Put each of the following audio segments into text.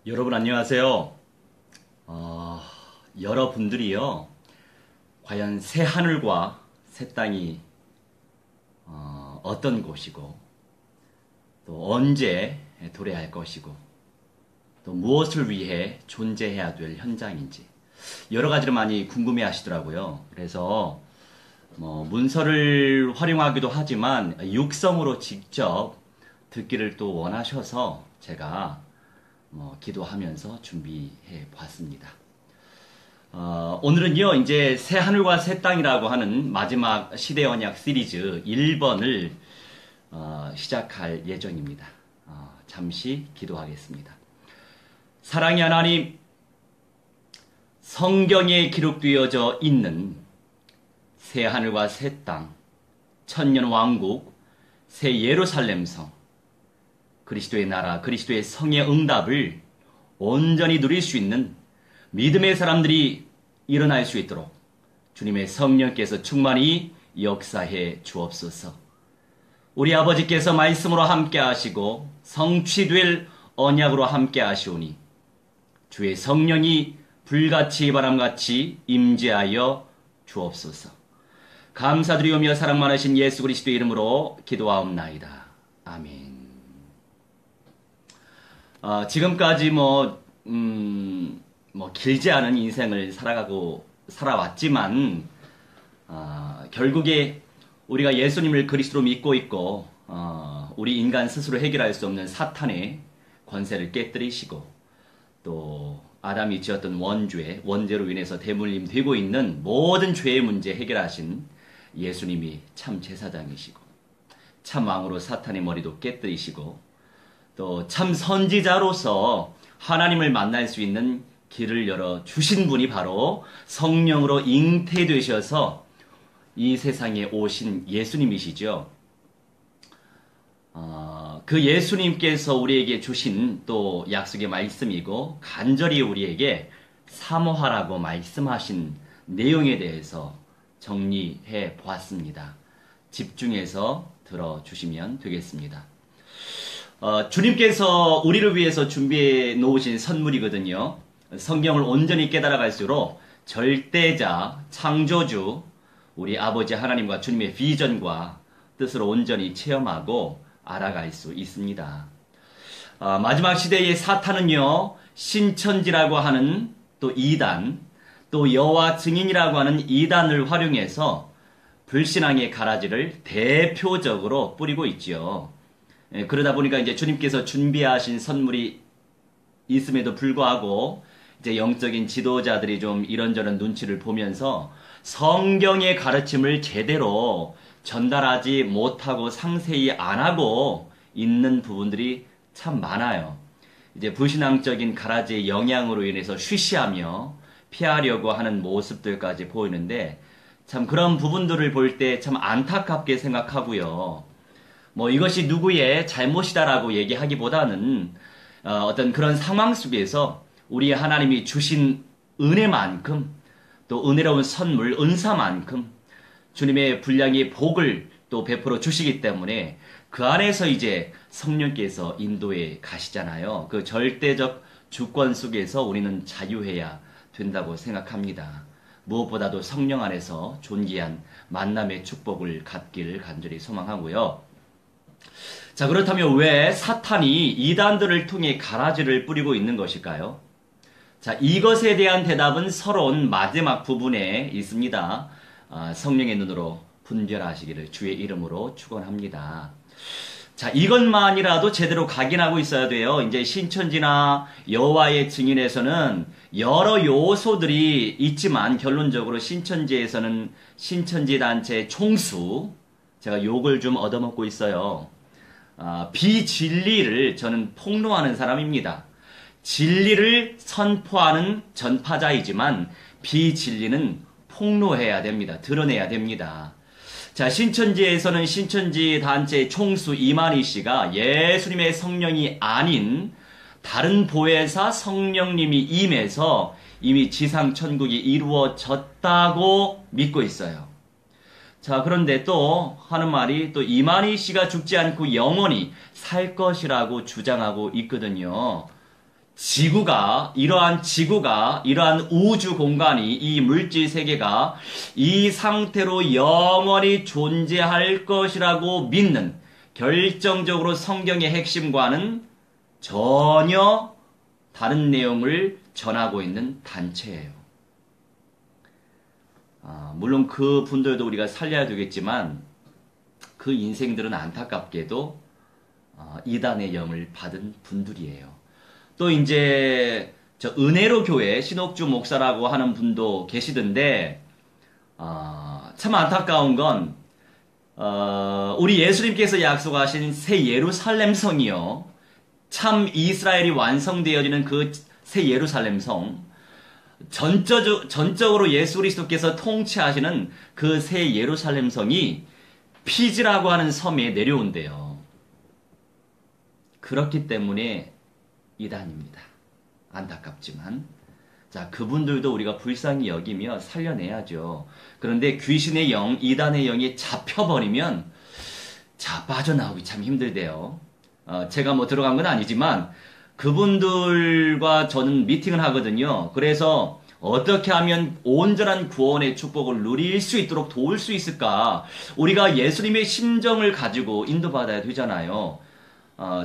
여러분 안녕하세요. 여러분들이요, 과연 새 하늘과 새 땅이 어떤 곳이고, 또 언제 도래할 것이고, 또 무엇을 위해 존재해야 될 현장인지 여러 가지를 많이 궁금해 하시더라고요. 그래서 문서를 활용하기도 하지만 육성으로 직접 듣기를 또 원하셔서 제가 기도하면서 준비해 보았습니다. 오늘은요, 이제 새 하늘과 새 땅이라고 하는 마지막 시대 언약 시리즈 1번을 시작할 예정입니다. 잠시 기도하겠습니다. 사랑의 하나님, 성경에 기록되어져 있는 새 하늘과 새 땅, 천년 왕국, 새 예루살렘 성, 그리스도의 나라, 그리스도의 성의 응답을 온전히 누릴 수 있는 믿음의 사람들이 일어날 수 있도록 주님의 성령께서 충만히 역사해 주옵소서. 우리 아버지께서 말씀으로 함께 하시고 성취될 언약으로 함께 하시오니 주의 성령이 불같이 바람같이 임재하여 주옵소서. 감사드리오며 사랑 많으신 예수 그리스도의 이름으로 기도하옵나이다. 아멘. 지금까지 길지 않은 인생을 살아왔지만, 결국에 우리가 예수님을 그리스도로 믿고 있고, 우리 인간 스스로 해결할 수 없는 사탄의 권세를 깨뜨리시고, 또 아담이 지었던 원죄로 인해서 대물림 되고 있는 모든 죄의 문제 해결하신 예수님이 참 제사장이시고, 참 왕으로 사탄의 머리도 깨뜨리시고, 또 참 선지자로서 하나님을 만날 수 있는 길을 열어 주신 분이 바로 성령으로 잉태되셔서 이 세상에 오신 예수님이시죠. 그 예수님께서 우리에게 주신 또 약속의 말씀이고 간절히 우리에게 사모하라고 말씀하신 내용에 대해서 정리해 보았습니다. 집중해서 들어주시면 되겠습니다. 주님께서 우리를 위해서 준비해 놓으신 선물이거든요. 성경을 온전히 깨달아갈수록 절대자, 창조주, 우리 아버지 하나님과 주님의 비전과 뜻을 온전히 체험하고 알아갈 수 있습니다. 마지막 시대의 사탄은요, 신천지라고 하는 또 이단, 또 여호와 증인이라고 하는 이단을 활용해서 불신앙의 가라지를 대표적으로 뿌리고 있지요. 그러다 보니까 이제 주님께서 준비하신 선물이 있음에도 불구하고 이제 영적인 지도자들이 좀 이런저런 눈치를 보면서 성경의 가르침을 제대로 전달하지 못하고 상세히 안 하고 있는 부분들이 참 많아요. 이제 불신앙적인 가라지의 영향으로 인해서 쉬쉬하며 피하려고 하는 모습들까지 보이는데 참 그런 부분들을 볼 때 참 안타깝게 생각하고요. 이것이 누구의 잘못이다라고 얘기하기보다는 어떤 그런 상황 속에서 우리 하나님이 주신 은혜만큼 또 은혜로운 선물, 은사만큼 주님의 분량의 복을 또 베풀어 주시기 때문에 그 안에서 이제 성령께서 인도해 가시잖아요. 그 절대적 주권 속에서 우리는 자유해야 된다고 생각합니다. 무엇보다도 성령 안에서 존귀한 만남의 축복을 갖기를 간절히 소망하고요. 자, 그렇다면 왜 사탄이 이단들을 통해 가라지를 뿌리고 있는 것일까요? 자, 이것에 대한 대답은 서론 마지막 부분에 있습니다. 성령의 눈으로 분별하시기를 주의 이름으로 축원합니다. 자, 이것만이라도 제대로 각인하고 있어야 돼요. 이제 신천지나 여호와의 증인에서는 여러 요소들이 있지만 결론적으로 신천지에서는 신천지 단체 총수, 제가 욕을 좀 얻어먹고 있어요. 비진리를 저는 폭로하는 사람입니다. 진리를 선포하는 전파자이지만 비진리는 폭로해야 됩니다. 드러내야 됩니다. 자, 신천지에서는 신천지 단체 총수 이만희 씨가 예수님의 성령이 아닌 다른 보혜사 성령님이 임해서 이미 지상 천국이 이루어졌다고 믿고 있어요. 자, 그런데 또 하는 말이 또 이만희 씨가 죽지 않고 영원히 살 것이라고 주장하고 있거든요. 이러한 우주 공간이, 이 물질 세계가 이 상태로 영원히 존재할 것이라고 믿는, 결정적으로 성경의 핵심과는 전혀 다른 내용을 전하고 있는 단체예요. 물론 그 분들도 우리가 살려야 되겠지만 그 인생들은 안타깝게도 이단의 영을 받은 분들이에요. 또 이제 저 은혜로 교회 신옥주 목사라고 하는 분도 계시던데 참 안타까운 건 우리 예수님께서 약속하신 새 예루살렘 성이요, 참 이스라엘이 완성되어지는 그 새 예루살렘 성, 전적으로 예수 그리스도께서 통치하시는 그 새 예루살렘 성이 피지라고 하는 섬에 내려온대요. 그렇기 때문에 이단입니다. 안타깝지만. 자, 그분들도 우리가 불쌍히 여기며 살려내야죠. 그런데 귀신의 영, 이단의 영이 잡혀버리면 빠져나오기 참 힘들대요. 제가 뭐 들어간 건 아니지만 그분들과 저는 미팅을 하거든요. 그래서 어떻게 하면 온전한 구원의 축복을 누릴 수 있도록 도울 수 있을까? 우리가 예수님의 심정을 가지고 인도받아야 되잖아요.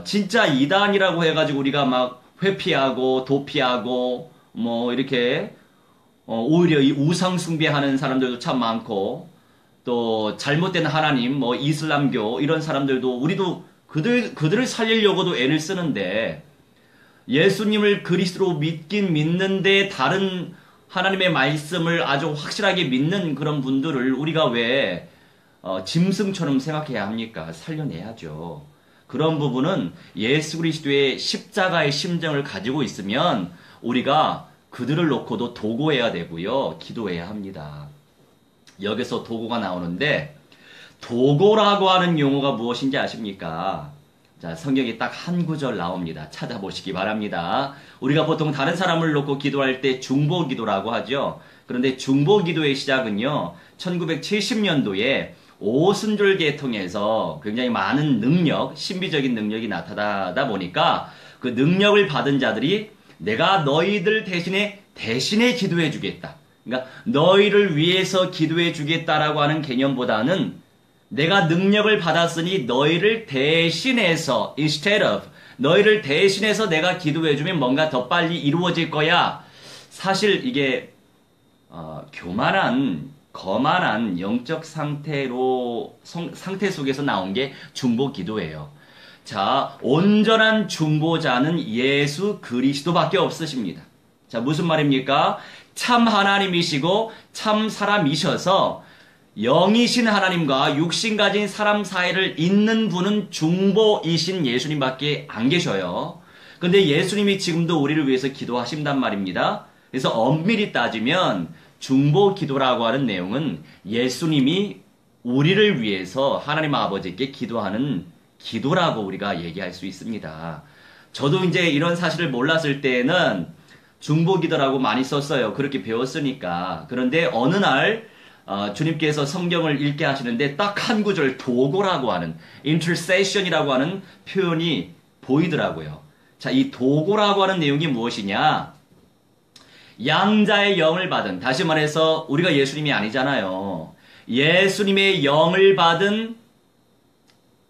진짜 이단이라고 해가지고 우리가 막 회피하고 도피하고 뭐 이렇게 오히려 이 우상 숭배하는 사람들도 참 많고, 또 잘못된 하나님, 뭐 이슬람교 이런 사람들도 우리도 그들을 살리려고도 애를 쓰는데, 예수님을 그리스도로 믿긴 믿는데 다른 하나님의 말씀을 아주 확실하게 믿는 그런 분들을 우리가 왜 짐승처럼 생각해야 합니까? 살려내야죠. 그런 부분은 예수 그리스도의 십자가의 심정을 가지고 있으면 우리가 그들을 놓고도 도고해야 되고요, 기도해야 합니다. 여기서 도고가 나오는데, 도고라고 하는 용어가 무엇인지 아십니까? 자, 성경에 딱 한 구절 나옵니다. 찾아보시기 바랍니다. 우리가 보통 다른 사람을 놓고 기도할 때 중보기도라고 하죠. 그런데 중보기도의 시작은요, 1970년도에 오순절 계통에서 굉장히 많은 능력, 신비적인 능력이 나타나다 보니까 그 능력을 받은 자들이 내가 너희들 대신에 기도해 주겠다. 그러니까 너희를 위해서 기도해 주겠다라고 하는 개념보다는 내가 능력을 받았으니 너희를 대신해서, instead of, 너희를 대신해서 내가 기도해주면 뭔가 더 빨리 이루어질 거야. 사실 이게 교만한, 거만한 영적 상태 속에서 나온 게 중보 기도예요. 자, 온전한 중보자는 예수 그리스도밖에 없으십니다. 자, 무슨 말입니까? 참 하나님이시고 참 사람이셔서 영이신 하나님과 육신 가진 사람 사이를 잇는 분은 중보이신 예수님밖에 안 계셔요. 근데 예수님이 지금도 우리를 위해서 기도하신단 말입니다. 그래서 엄밀히 따지면 중보 기도라고 하는 내용은 예수님이 우리를 위해서 하나님 아버지께 기도하는 기도라고 우리가 얘기할 수 있습니다. 저도 이제 이런 사실을 몰랐을 때는 중보 기도라고 많이 썼어요. 그렇게 배웠으니까. 그런데 어느 날 주님께서 성경을 읽게 하시는데 딱 한 구절 도고라고 하는, intercession이라고 하는 표현이 보이더라고요. 자, 이 도고라고 하는 내용이 무엇이냐? 양자의 영을 받은, 다시 말해서 우리가 예수님이 아니잖아요. 예수님의 영을 받은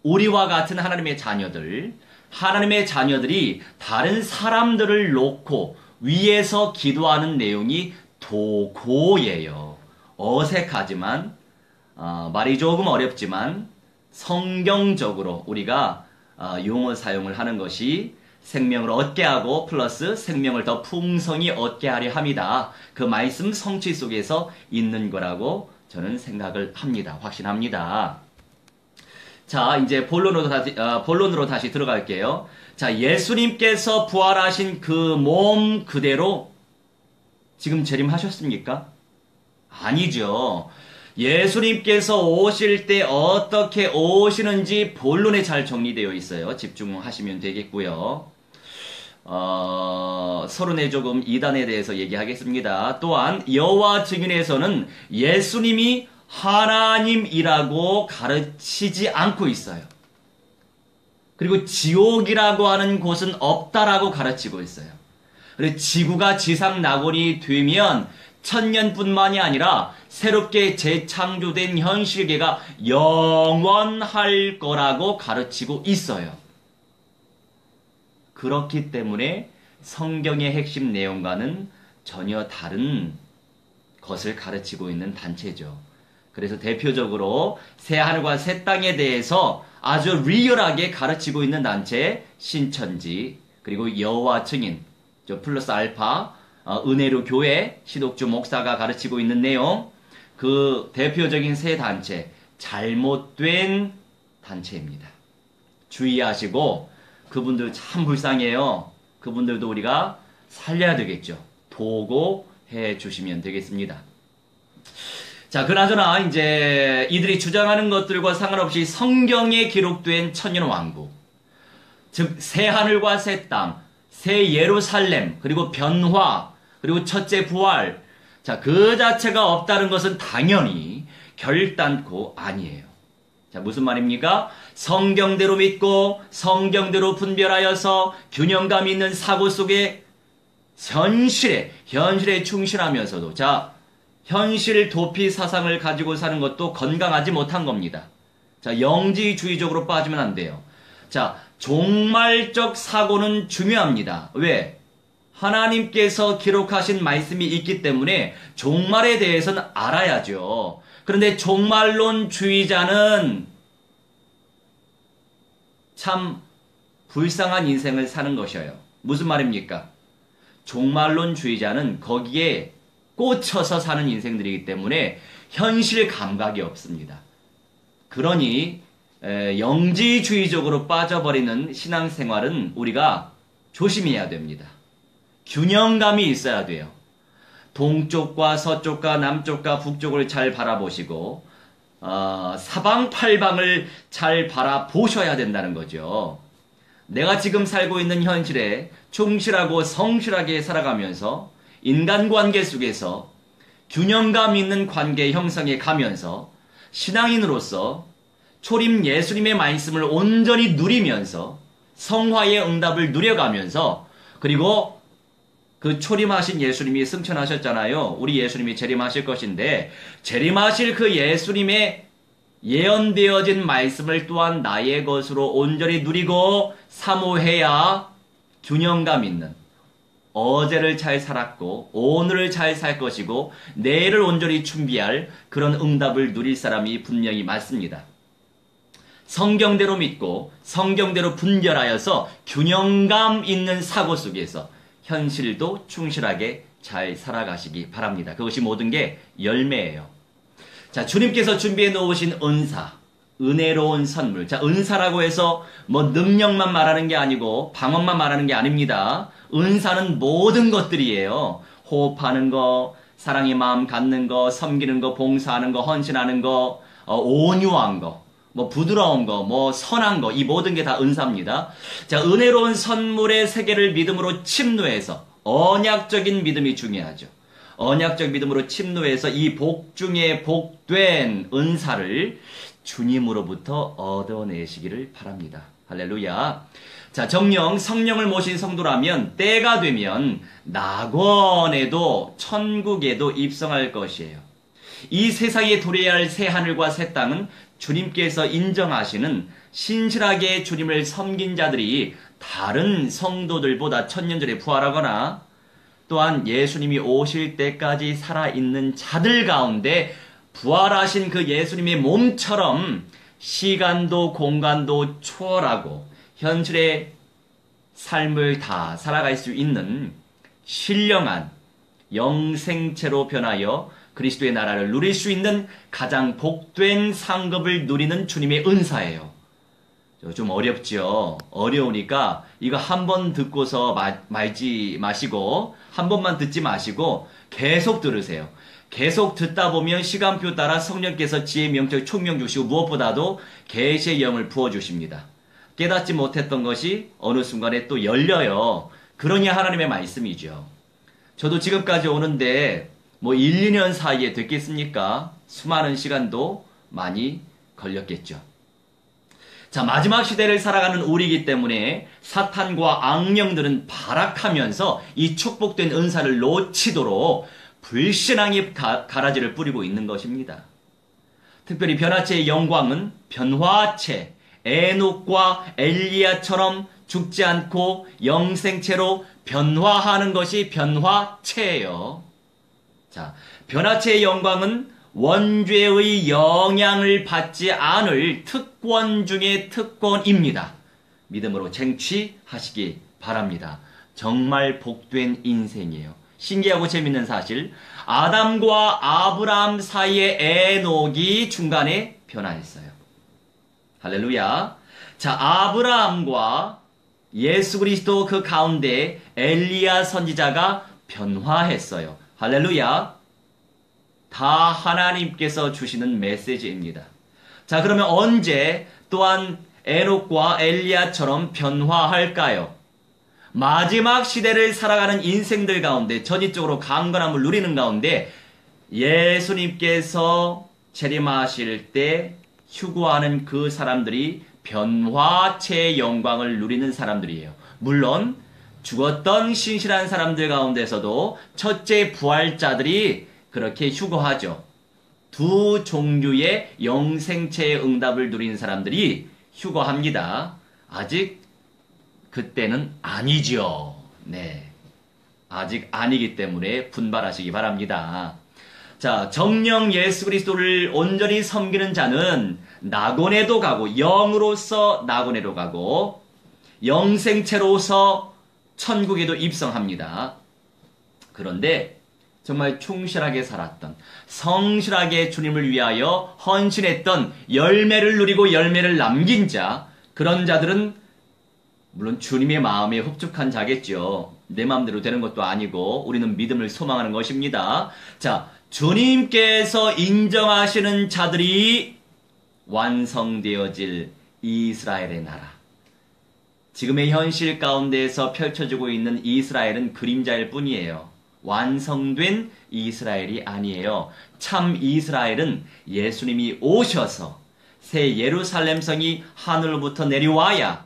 우리와 같은 하나님의 자녀들이 다른 사람들을 놓고 위에서 기도하는 내용이 도고예요. 어색하지만 말이 조금 어렵지만 성경적으로 우리가 용어 사용을 하는 것이 생명을 얻게 하고 플러스 생명을 더 풍성히 얻게 하려 합니다. 그 말씀 성취 속에서 있는 거라고 저는 생각을 합니다. 확신합니다. 자, 이제 본론으로 다시 들어갈게요. 자, 예수님께서 부활하신 그 몸 그대로 지금 재림하셨습니까? 아니죠. 예수님께서 오실 때 어떻게 오시는지 본론에 잘 정리되어 있어요. 집중하시면 되겠고요. 서론에 조금 이단에 대해서 얘기하겠습니다. 또한 여호와 증인에서는 예수님이 하나님이라고 가르치지 않고 있어요. 그리고 지옥이라고 하는 곳은 없다라고 가르치고 있어요. 그리고 지구가 지상 낙원이 되면 천년뿐만이 아니라 새롭게 재창조된 현실계가 영원할 거라고 가르치고 있어요. 그렇기 때문에 성경의 핵심 내용과는 전혀 다른 것을 가르치고 있는 단체죠. 그래서 대표적으로 새하늘과 새 땅에 대해서 아주 리얼하게 가르치고 있는 단체 신천지, 그리고 여호와 증인, 플러스 알파, 은혜로 교회, 시독주 목사가 가르치고 있는 내용, 그 대표적인 세 단체, 잘못된 단체입니다. 주의하시고, 그분들 참 불쌍해요. 그분들도 우리가 살려야 되겠죠. 도고해 주시면 되겠습니다. 자, 그나저나 이제 이들이 주장하는 것들과 상관없이 성경에 기록된 천년왕국, 즉 새하늘과 새 땅, 새 예루살렘, 그리고 변화, 그리고 첫째 부활, 자, 그 자체가 없다는 것은 당연히 결단코 아니에요. 자, 무슨 말입니까? 성경대로 믿고 성경대로 분별하여서 균형감 있는 사고 속에 현실에 충실하면서도, 자, 현실 도피 사상을 가지고 사는 것도 건강하지 못한 겁니다. 자, 영지주의적으로 빠지면 안 돼요. 자, 종말적 사고는 중요합니다. 왜? 하나님께서 기록하신 말씀이 있기 때문에 종말에 대해서는 알아야죠. 그런데 종말론주의자는 참 불쌍한 인생을 사는 것이에요. 무슨 말입니까? 종말론주의자는 거기에 꽂혀서 사는 인생들이기 때문에 현실 감각이 없습니다. 그러니 영지주의적으로 빠져버리는 신앙생활은 우리가 조심해야 됩니다. 균형감이 있어야 돼요. 동쪽과 서쪽과 남쪽과 북쪽을 잘 바라보시고 사방팔방을 잘 바라보셔야 된다는 거죠. 내가 지금 살고 있는 현실에 충실하고 성실하게 살아가면서 인간관계 속에서 균형감 있는 관계 형성해 가면서 신앙인으로서 초림 예수님의 말씀을 온전히 누리면서 성화의 응답을 누려가면서, 그리고 그 초림하신 예수님이 승천하셨잖아요. 우리 예수님이 재림하실 것인데 재림하실 그 예수님의 예언되어진 말씀을 또한 나의 것으로 온전히 누리고 사모해야 균형감 있는, 어제를 잘 살았고 오늘을 잘 살 것이고 내일을 온전히 준비할 그런 응답을 누릴 사람이 분명히 맞습니다. 성경대로 믿고 성경대로 분별하여서 균형감 있는 사고 속에서 현실도 충실하게 잘 살아가시기 바랍니다. 그것이 모든 게 열매예요. 자, 주님께서 준비해 놓으신 은사, 은혜로운 선물. 자, 은사라고 해서 뭐 능력만 말하는 게 아니고 방언만 말하는 게 아닙니다. 은사는 모든 것들이에요. 호흡하는 거, 사랑의 마음 갖는 거, 섬기는 거, 봉사하는 거, 헌신하는 거, 온유한 거, 뭐 부드러운 거, 뭐 선한 거, 이 모든 게 다 은사입니다. 자, 은혜로운 선물의 세계를 믿음으로 침노해서, 언약적인 믿음이 중요하죠. 언약적 믿음으로 침노해서 이 복 중에 복된 은사를 주님으로부터 얻어내시기를 바랍니다. 할렐루야. 자, 정령 성령을 모신 성도라면 때가 되면 낙원에도 천국에도 입성할 것이에요. 이 세상에 도래해야 할 새 하늘과 새 땅은 주님께서 인정하시는 신실하게 주님을 섬긴 자들이 다른 성도들보다 천년 전에 부활하거나 또한 예수님이 오실 때까지 살아있는 자들 가운데 부활하신 그 예수님의 몸처럼 시간도 공간도 초월하고 현실의 삶을 다 살아갈 수 있는 신령한 영생체로 변하여 그리스도의 나라를 누릴 수 있는 가장 복된 상급을 누리는 주님의 은사예요. 좀 어렵죠. 어려우니까 이거 한 번 듣고서 말지 마시고, 한 번만 듣지 마시고 계속 들으세요. 계속 듣다 보면 시간표 따라 성령께서 지혜, 명철, 총명 주시고 무엇보다도 계시의 영을 부어주십니다. 깨닫지 못했던 것이 어느 순간에 또 열려요. 그러니 하나님의 말씀이죠. 저도 지금까지 오는데 뭐 1, 2년 사이에 됐겠습니까? 수많은 시간도 많이 걸렸겠죠. 자, 마지막 시대를 살아가는 우리이기 때문에 사탄과 악령들은 발악하면서 이 축복된 은사를 놓치도록 불신앙의 가라지를 뿌리고 있는 것입니다. 특별히 변화체의 영광은 변화체, 에녹과 엘리야처럼 죽지 않고 영생체로 변화하는 것이 변화체예요. 자, 변화체의 영광은 원죄의 영향을 받지 않을 특권 중의 특권입니다. 믿음으로 쟁취하시기 바랍니다. 정말 복된 인생이에요. 신기하고 재밌는 사실, 아담과 아브라함 사이의 에녹이 중간에 변화했어요. 할렐루야. 자, 아브라함과 예수 그리스도 그 가운데 엘리야 선지자가 변화했어요. 할렐루야. 다 하나님께서 주시는 메시지입니다. 자, 그러면 언제 또한 에녹과 엘리야처럼 변화할까요? 마지막 시대를 살아가는 인생들 가운데 전인적으로 강건함을 누리는 가운데 예수님께서 재림하실 때 휴거하는 그 사람들이 변화체의 영광을 누리는 사람들이에요. 물론 죽었던 신실한 사람들 가운데서도 첫째 부활자들이 그렇게 휴거하죠. 두 종류의 영생체의 응답을 누린 사람들이 휴거합니다. 아직 그때는 아니죠. 네. 아직 아니기 때문에 분발하시기 바랍니다. 자, 정령 예수 그리스도를 온전히 섬기는 자는 낙원에도 가고, 영으로서 낙원에도 가고, 영생체로서 천국에도 입성합니다. 그런데 정말 충실하게 살았던, 성실하게 주님을 위하여 헌신했던, 열매를 누리고 열매를 남긴 자, 그런 자들은 물론 주님의 마음에 흡족한 자겠죠. 내 마음대로 되는 것도 아니고 우리는 믿음을 소망하는 것입니다. 자, 주님께서 인정하시는 자들이 완성되어질 이스라엘의 나라. 지금의 현실 가운데에서 펼쳐지고 있는 이스라엘은 그림자일 뿐이에요. 완성된 이스라엘이 아니에요. 참 이스라엘은 예수님이 오셔서 새 예루살렘 성이 하늘로부터 내려와야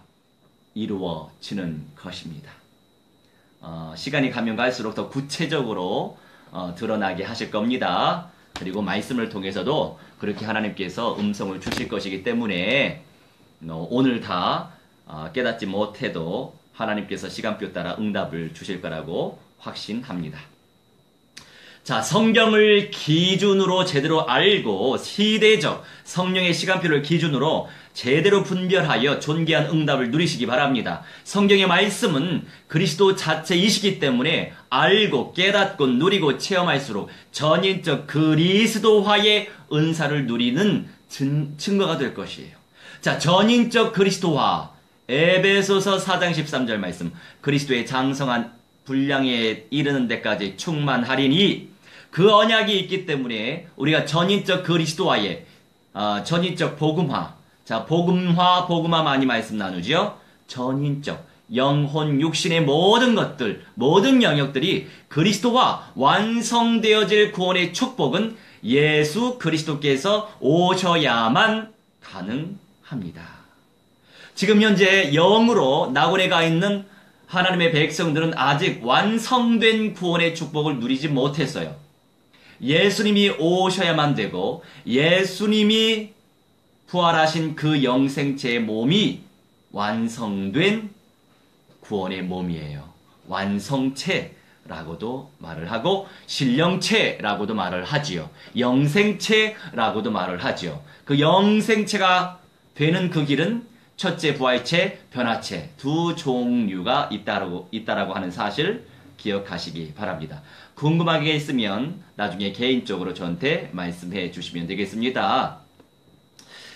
이루어지는 것입니다. 시간이 가면 갈수록 더 구체적으로 드러나게 하실 겁니다. 그리고 말씀을 통해서도 그렇게 하나님께서 음성을 주실 것이기 때문에 오늘 다 깨닫지 못해도 하나님께서 시간표 따라 응답을 주실 거라고 확신합니다. 자, 성경을 기준으로 제대로 알고 시대적 성령의 시간표를 기준으로 제대로 분별하여 존귀한 응답을 누리시기 바랍니다. 성경의 말씀은 그리스도 자체이시기 때문에 알고 깨닫고 누리고 체험할수록 전인적 그리스도화의 은사를 누리는 증거가 될 것이에요. 자, 전인적 그리스도화, 에베소서 4장 13절 말씀, 그리스도의 장성한 분량에 이르는 데까지 충만하리니, 그 언약이 있기 때문에 우리가 전인적 그리스도화의 전인적 복음화, 자, 복음화 많이 말씀 나누죠. 전인적 영혼 육신의 모든 것들, 모든 영역들이 그리스도와 완성되어질 구원의 축복은 예수 그리스도께서 오셔야만 가능합니다. 지금 현재 영으로 낙원에 가 있는 하나님의 백성들은 아직 완성된 구원의 축복을 누리지 못했어요. 예수님이 오셔야만 되고, 예수님이 부활하신 그 영생체의 몸이 완성된 구원의 몸이에요. 완성체라고도 말을 하고, 신령체라고도 말을 하지요. 영생체라고도 말을 하지요. 그 영생체가 되는 그 길은 첫째 부활체, 변화체 두 종류가 있다라고 하는 사실 기억하시기 바랍니다. 궁금한 게 있으면 나중에 개인적으로 저한테 말씀해 주시면 되겠습니다.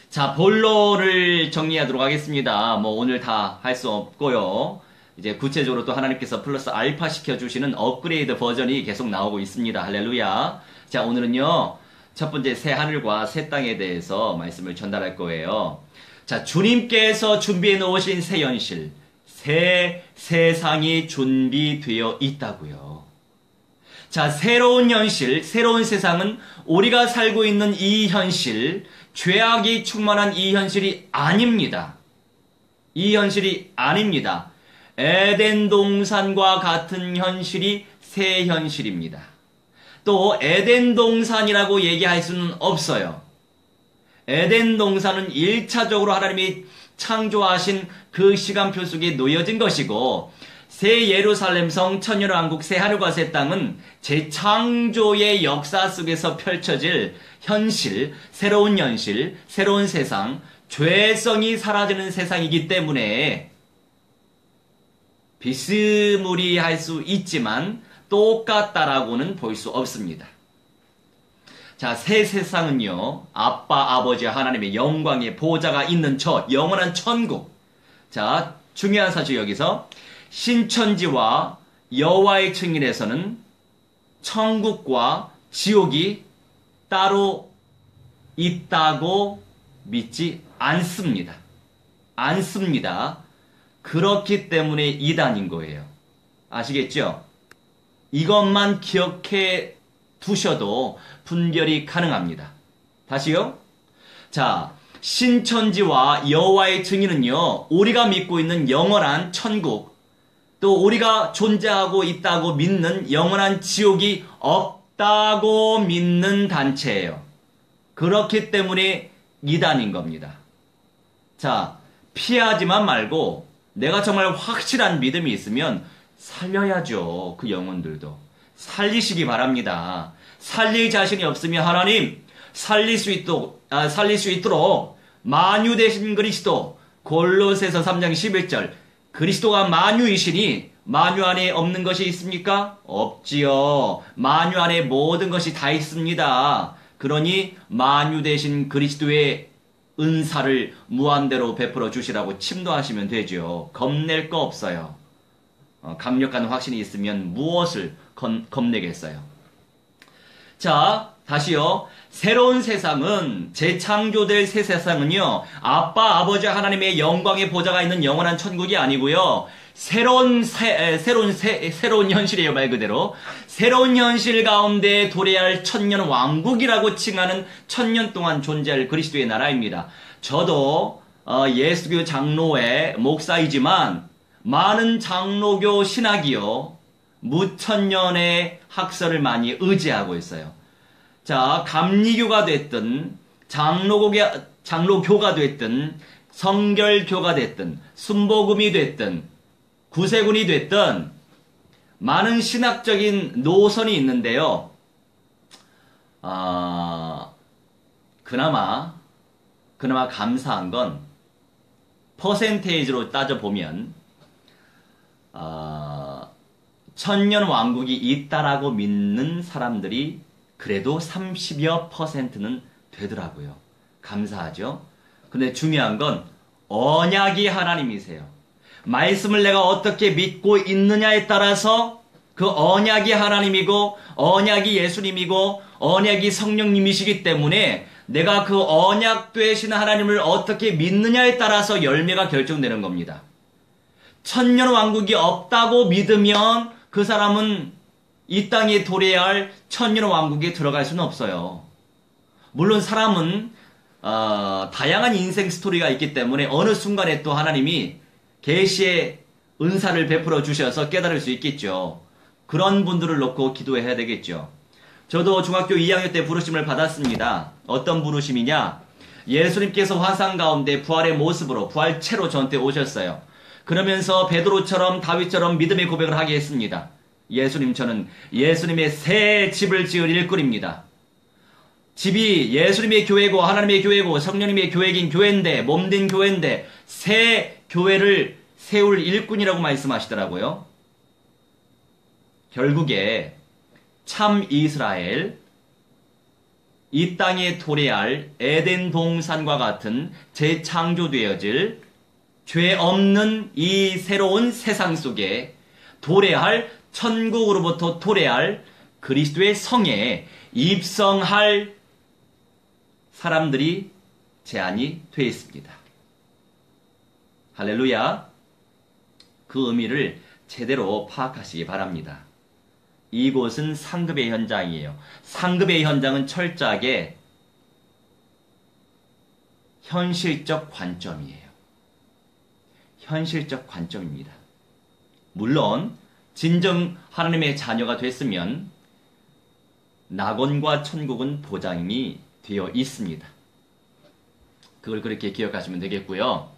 자, 본론을 정리하도록 하겠습니다. 오늘 다 할 수 없고요. 이제 구체적으로 또 하나님께서 플러스 알파 시켜주시는 업그레이드 버전이 계속 나오고 있습니다. 할렐루야. 자, 오늘은요, 첫 번째 새 하늘과 새 땅에 대해서 말씀을 전달할 거예요. 자, 주님께서 준비해 놓으신 새 현실, 새 세상이 준비되어 있다고요. 자, 새로운 현실, 새로운 세상은 우리가 살고 있는 이 현실, 죄악이 충만한 이 현실이 아닙니다. 이 현실이 아닙니다. 에덴 동산과 같은 현실이 새 현실입니다. 또 에덴 동산이라고 얘기할 수는 없어요. 에덴 동산은 1차적으로 하나님이 창조하신 그 시간표 속에 놓여진 것이고, 새 예루살렘 성, 천년왕국, 새 하늘과 새 땅은 재창조의 역사 속에서 펼쳐질 현실, 새로운 세상, 죄성이 사라지는 세상이기 때문에 비스무리할 수 있지만 똑같다라고는 볼 수 없습니다. 자, 새 세상은요, 아빠, 아버지 하나님의 영광의 보좌가 있는 영원한 천국. 자, 중요한 사실 여기서 신천지와 여호와의 증인에서는 천국과 지옥이 따로 있다고 믿지 않습니다. 그렇기 때문에 이단인 거예요. 아시겠죠? 이것만 기억해 두셔도 분별이 가능합니다. 다시요. 자, 신천지와 여호와의 증인은요, 우리가 믿고 있는 영원한 천국, 또 우리가 존재하고 있다고 믿는 영원한 지옥이 없다고 믿는 단체예요. 그렇기 때문에 이단인 겁니다. 자, 피하지만 말고 내가 정말 확실한 믿음이 있으면 살려야죠. 그 영혼들도. 살리시기 바랍니다. 살릴 자신이 없으면 하나님 살릴 수 있도록 만유 되신 그리스도, 골로새서 3장 11절, 그리스도가 만유이시니 만유 안에 없는 것이 있습니까? 없지요. 만유 안에 모든 것이 다 있습니다. 그러니 만유 되신 그리스도의 은사를 무한대로 베풀어 주시라고 침도하시면 되죠. 겁낼 거 없어요. 강력한 확신이 있으면 무엇을 겁내겠어요. 자, 다시요. 새로운 세상은, 재창조될 새 세상은요, 아빠, 아버지 하나님의 영광의 보좌가 있는 영원한 천국이 아니고요, 새로운 현실이에요, 말 그대로. 새로운 현실 가운데 도래할 천년 왕국이라고 칭하는 천년 동안 존재할 그리스도의 나라입니다. 저도 예수교 장로의 목사이지만 많은 장로교 신학이요, 무천년의 학설을 많이 의지하고 있어요. 자, 감리교가 됐든 장로교가 됐든 성결교가 됐든 순복음이 됐든 구세군이 됐든 많은 신학적인 노선이 있는데요. 그나마 감사한 건 퍼센테이지로 따져보면 천년 왕국이 있다라고 믿는 사람들이 그래도 30여 %는 되더라고요. 감사하죠? 근데 중요한 건 언약이 하나님이세요. 말씀을 내가 어떻게 믿고 있느냐에 따라서 그 언약이 하나님이고 언약이 예수님이고 언약이 성령님이시기 때문에 내가 그 언약 되신 하나님을 어떻게 믿느냐에 따라서 열매가 결정되는 겁니다. 천년 왕국이 없다고 믿으면 그 사람은 이 땅에 도래할 천년 왕국에 들어갈 수는 없어요. 물론 사람은 다양한 인생 스토리가 있기 때문에 어느 순간에 또 하나님이 계시의 은사를 베풀어 주셔서 깨달을 수 있겠죠. 그런 분들을 놓고 기도해야 되겠죠. 저도 중학교 2학년 때 부르심을 받았습니다. 어떤 부르심이냐? 예수님께서 화상 가운데 부활의 모습으로, 부활체로 저한테 오셨어요. 그러면서 베드로처럼 다윗처럼 믿음의 고백을 하게 했습니다. 예수님, 저는 예수님의 새 집을 지을 일꾼입니다. 집이 예수님의 교회고 하나님의 교회고 성령님의 교회긴 교회인데, 몸된 교회인데 새 교회를 세울 일꾼이라고 말씀하시더라고요. 결국에 참 이스라엘, 이 땅에 도래할 에덴 동산과 같은 재창조되어질 죄 없는 이 새로운 세상 속에 도래할, 천국으로부터 도래할 그리스도의 성에 입성할 사람들이 제한이 되어 있습니다. 할렐루야. 그 의미를 제대로 파악하시기 바랍니다. 이곳은 상급의 현장이에요. 상급의 현장은 철저하게 현실적 관점이에요. 현실적 관점입니다. 물론 진정 하나님의 자녀가 됐으면 낙원과 천국은 보장이 되어 있습니다. 그걸 그렇게 기억하시면 되겠고요.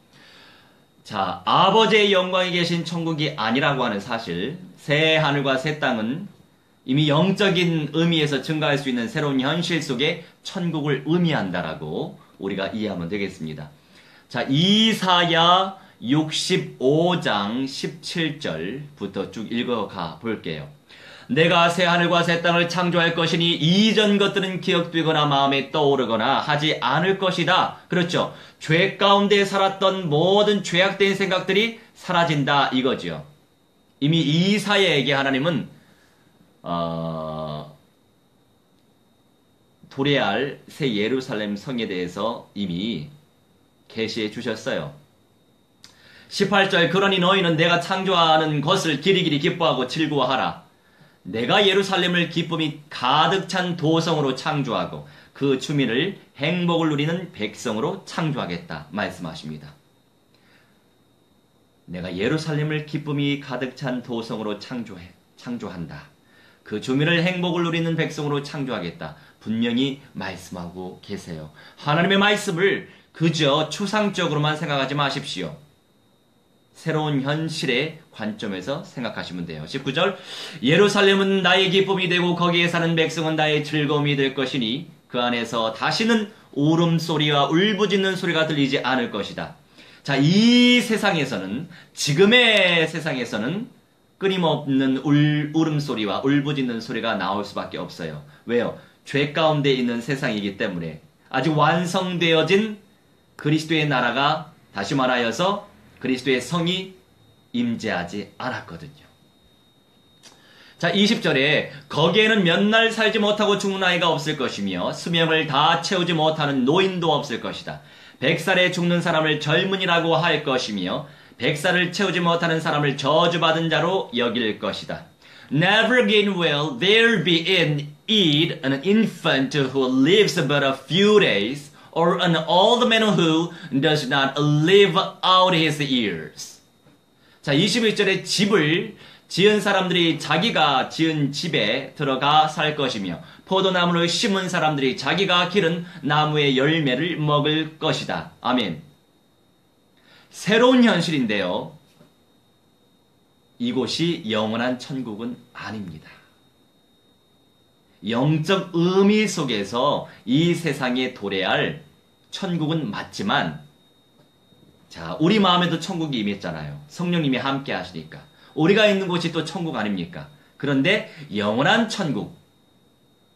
자, 아버지의 영광에 계신 천국이 아니라고 하는 사실, 새 하늘과 새 땅은 이미 영적인 의미에서 증가할 수 있는 새로운 현실 속에 천국을 의미한다라고 우리가 이해하면 되겠습니다. 자, 이사야 65장 17절부터 쭉 읽어가 볼게요. 내가 새 하늘과 새 땅을 창조할 것이니 이전 것들은 기억되거나 마음에 떠오르거나 하지 않을 것이다. 그렇죠. 죄 가운데 살았던 모든 죄악된 생각들이 사라진다 이거죠. 이미 이사야에게 하나님은 도래할 새 예루살렘 성에 대해서 이미 계시해 주셨어요. 18절 그러니 너희는 내가 창조하는 것을 길이길이 기뻐하고 즐거워하라. 내가 예루살렘을 기쁨이 가득 찬 도성으로 창조하고 그 주민을 행복을 누리는 백성으로 창조하겠다 말씀하십니다. 내가 예루살렘을 기쁨이 가득 찬 도성으로 창조한다. 그 주민을 행복을 누리는 백성으로 창조하겠다. 분명히 말씀하고 계세요. 하나님의 말씀을 그저 추상적으로만 생각하지 마십시오. 새로운 현실의 관점에서 생각하시면 돼요. 19절 예루살렘은 나의 기쁨이 되고 거기에 사는 백성은 나의 즐거움이 될 것이니 그 안에서 다시는 울음소리와 울부짖는 소리가 들리지 않을 것이다. 자, 이 세상에서는 지금의 세상에서는 끊임없는 울음소리와 울부짖는 소리가 나올 수밖에 없어요. 왜요? 죄 가운데 있는 세상이기 때문에 아직 완성되어진 그리스도의 나라가 다시 말하여서 그리스도의 성이 임재하지 않았거든요. 자, 20절에 거기에는 몇 날 살지 못하고 죽는 아이가 없을 것이며 수명을 다 채우지 못하는 노인도 없을 것이다. 100살에 죽는 사람을 젊은이라고 할 것이며 100살을 채우지 못하는 사람을 저주받은 자로 여길 것이다. Never again will there be in it an infant who lives but a few days or an old man who does not live out his years. 자, 21절에 집을 지은 사람들이 자기가 지은 집에 들어가 살 것이며 포도나무를 심은 사람들이 자기가 기른 나무의 열매를 먹을 것이다. 아멘. 새로운 현실인데요. 이곳이 영원한 천국은 아닙니다. 영적 의미 속에서 이 세상에 도래할 천국은 맞지만, 자, 우리 마음에도 천국이 임했잖아요. 성령님이 함께 하시니까. 우리가 있는 곳이 또 천국 아닙니까? 그런데 영원한 천국,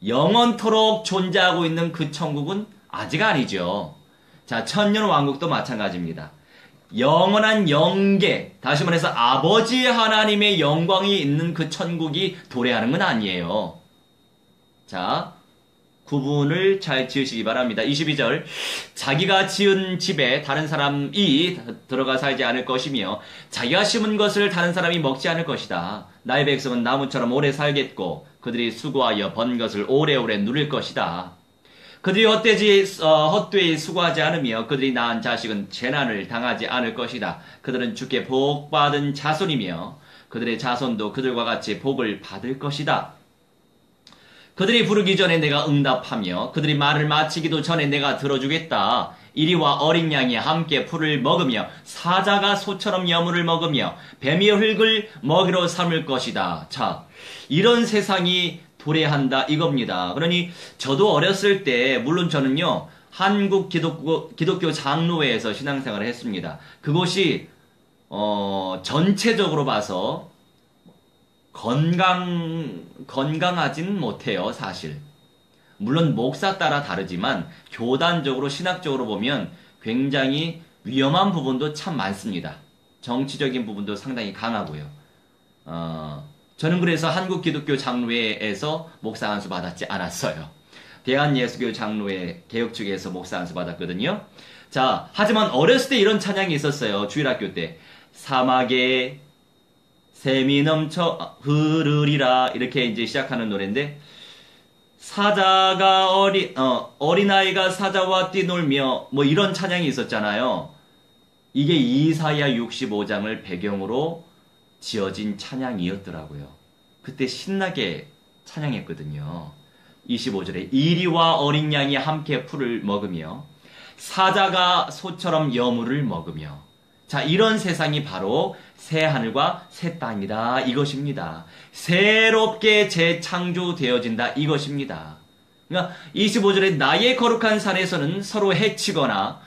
영원토록 존재하고 있는 그 천국은 아직 아니죠. 자, 천년 왕국도 마찬가지입니다. 영원한 영계, 다시 말해서 아버지 하나님의 영광이 있는 그 천국이 도래하는 건 아니에요. 자, 구분을 잘 지으시기 바랍니다. 22절 자기가 지은 집에 다른 사람이 들어가 살지 않을 것이며 자기가 심은 것을 다른 사람이 먹지 않을 것이다. 나의 백성은 나무처럼 오래 살겠고 그들이 수고하여 번 것을 오래오래 누릴 것이다. 그들이 헛되이 수고하지 않으며 그들이 낳은 자식은 재난을 당하지 않을 것이다. 그들은 주께 복받은 자손이며 그들의 자손도 그들과 같이 복을 받을 것이다. 그들이 부르기 전에 내가 응답하며 그들이 말을 마치기도 전에 내가 들어주겠다. 이리와 어린 양이 함께 풀을 먹으며 사자가 소처럼 여물을 먹으며 뱀이 흙을 먹이로 삼을 것이다. 자, 이런 세상이 도래한다 이겁니다. 그러니 저도 어렸을 때 물론 저는요 한국 기독교 장로회에서 신앙생활을 했습니다. 그곳이 전체적으로 봐서 건강하진 못해요, 사실. 물론 목사 따라 다르지만 교단적으로 신학적으로 보면 굉장히 위험한 부분도 참 많습니다. 정치적인 부분도 상당히 강하고요. 저는 그래서 한국 기독교 장로회에서 목사 안수 받았지 않았어요. 대한예수교 장로회 개혁 측에서 목사 안수 받았거든요. 자, 하지만 어렸을 때 이런 찬양이 있었어요. 주일학교 때. 사막에 샘이 넘쳐 흐르리라 이렇게 이제 시작하는 노래인데 사자가 어린아이가 사자와 뛰놀며 뭐 이런 찬양이 있었잖아요. 이게 이사야 65장을 배경으로 지어진 찬양이었더라고요. 그때 신나게 찬양했거든요. 25절에 이리와 어린 양이 함께 풀을 먹으며 사자가 소처럼 여물을 먹으며. 자, 이런 세상이 바로 새 하늘과 새 땅이다 이것입니다. 새롭게 재창조되어진다 이것입니다. 그러니까 25절에 나의 거룩한 산에서는 서로 해치거나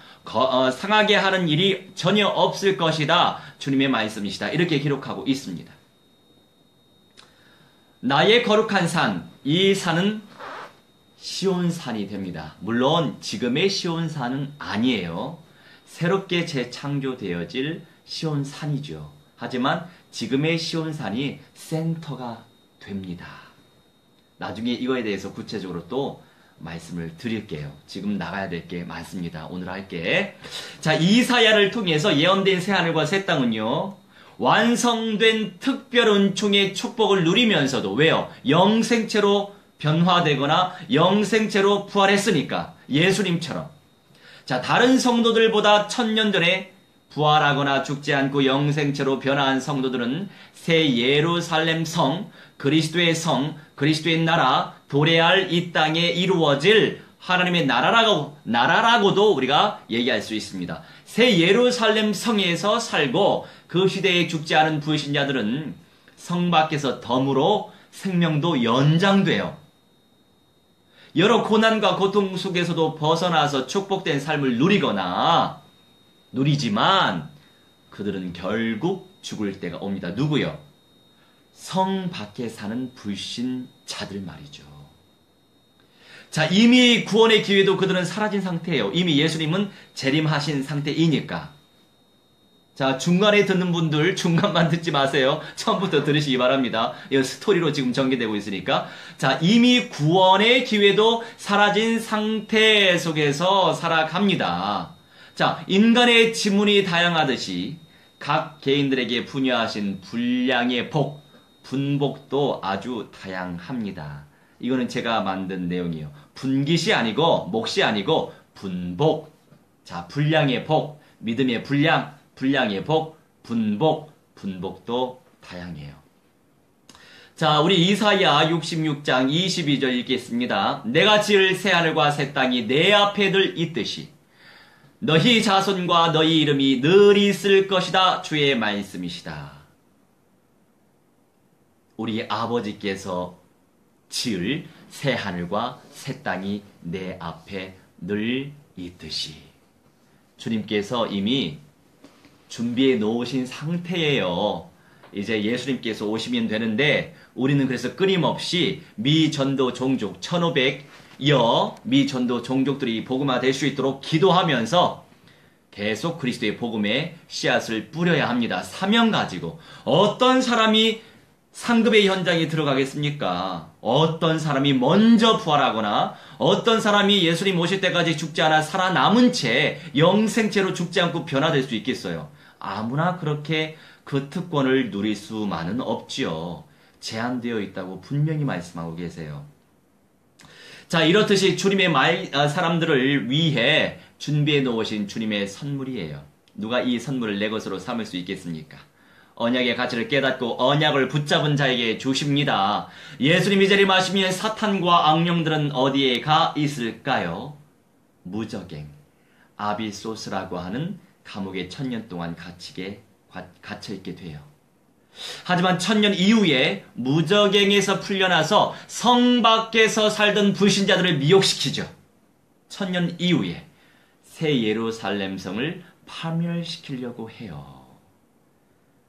상하게 하는 일이 전혀 없을 것이다. 주님의 말씀이시다. 이렇게 기록하고 있습니다. 나의 거룩한 산, 이 산은 시온산이 됩니다. 물론 지금의 시온산은 아니에요. 새롭게 재창조되어질 시온산이죠. 하지만 지금의 시온산이 센터가 됩니다. 나중에 이거에 대해서 구체적으로 또 말씀을 드릴게요. 지금 나가야 될 게 많습니다. 오늘 할게. 자, 이사야를 통해서 예언된 새하늘과 새 땅은요, 완성된 특별 은총의 축복을 누리면서도, 왜요? 영생체로 변화되거나 영생체로 부활했으니까, 예수님처럼. 자, 다른 성도들보다 1000년 전에 부활하거나 죽지 않고 영생체로 변화한 성도들은 새 예루살렘 성, 그리스도의 성, 그리스도의 나라, 도래할 이 땅에 이루어질 하나님의 나라라고도 우리가 얘기할 수 있습니다. 새 예루살렘 성에서 살고 그 시대에 죽지 않은 불신자들은 성 밖에서 덤으로 생명도 연장돼요. 여러 고난과 고통 속에서도 벗어나서 축복된 삶을 누리지만 그들은 결국 죽을 때가 옵니다. 누구요? 성 밖에 사는 불신자들 말이죠. 자, 이미 구원의 기회도 그들은 사라진 상태예요. 이미 예수님은 재림하신 상태이니까. 자, 중간에 듣는 분들 중간만 듣지 마세요. 처음부터 들으시기 바랍니다. 이 스토리로 지금 전개되고 있으니까. 자, 이미 구원의 기회도 사라진 상태 속에서 살아갑니다. 자, 인간의 지문이 다양하듯이 각 개인들에게 분야하신 분량의 복, 분복도 아주 다양합니다. 이거는 제가 만든 내용이에요. 분깃이 아니고 몫이 아니고 분복. 자, 분량의 복, 믿음의 분량, 분량의 복, 분복, 분복도 다양해요. 자, 우리 이사야 66장 22절 읽겠습니다. 내가 지을 새하늘과 새 땅이 내 앞에 늘 있듯이 너희 자손과 너희 이름이 늘 있을 것이다. 주의 말씀이시다. 우리 아버지께서 지을 새 하늘과 새 땅이 내 앞에 늘 있듯이. 주님께서 이미 준비해 놓으신 상태예요. 이제 예수님께서 오시면 되는데 우리는 그래서 끊임없이 미전도 종족 1500여 미전도 종족들이 복음화 될 수 있도록 기도하면서 계속 그리스도의 복음에 씨앗을 뿌려야 합니다. 사명 가지고. 어떤 사람이 상급의 현장에 들어가겠습니까? 어떤 사람이 먼저 부활하거나 어떤 사람이 예수님 오실 때까지 죽지 않아 살아남은 채 영생체로 죽지 않고 변화될 수 있겠어요? 아무나 그렇게 그 특권을 누릴 수만은 없지요. 제한되어 있다고 분명히 말씀하고 계세요. 자, 이렇듯이 주님의 사람들을 위해 준비해 놓으신 주님의 선물이에요. 누가 이 선물을 내 것으로 삼을 수 있겠습니까? 언약의 가치를 깨닫고 언약을 붙잡은 자에게 주십니다. 예수님이 재림하시면 사탄과 악령들은 어디에 가 있을까요? 무적행, 아비소스라고 하는 감옥에 1000년 동안 갇혀있게 돼요. 하지만 1000년 이후에 무적행에서 풀려나서 성 밖에서 살던 불신자들을 미혹시키죠. 1000년 이후에 새 예루살렘 성을 파멸시키려고 해요.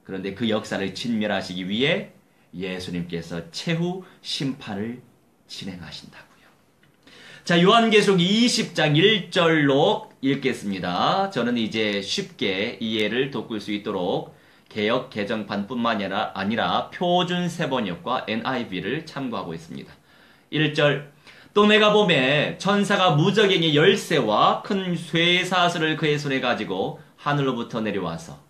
그런데 그 역사를 진멸하시기 위해 예수님께서 최후 심판을 진행하신다고요. 자, 요한계시록 20장 1절로 읽겠습니다. 저는 이제 쉽게 이해를 돋굴 수 있도록 개역 개정판뿐만 아니라 표준 세번역과 NIV를 참고하고 있습니다. 1절, 또 내가 보매 천사가 무적행의 열쇠와 큰 쇠사슬을 그의 손에 가지고 하늘로부터 내려와서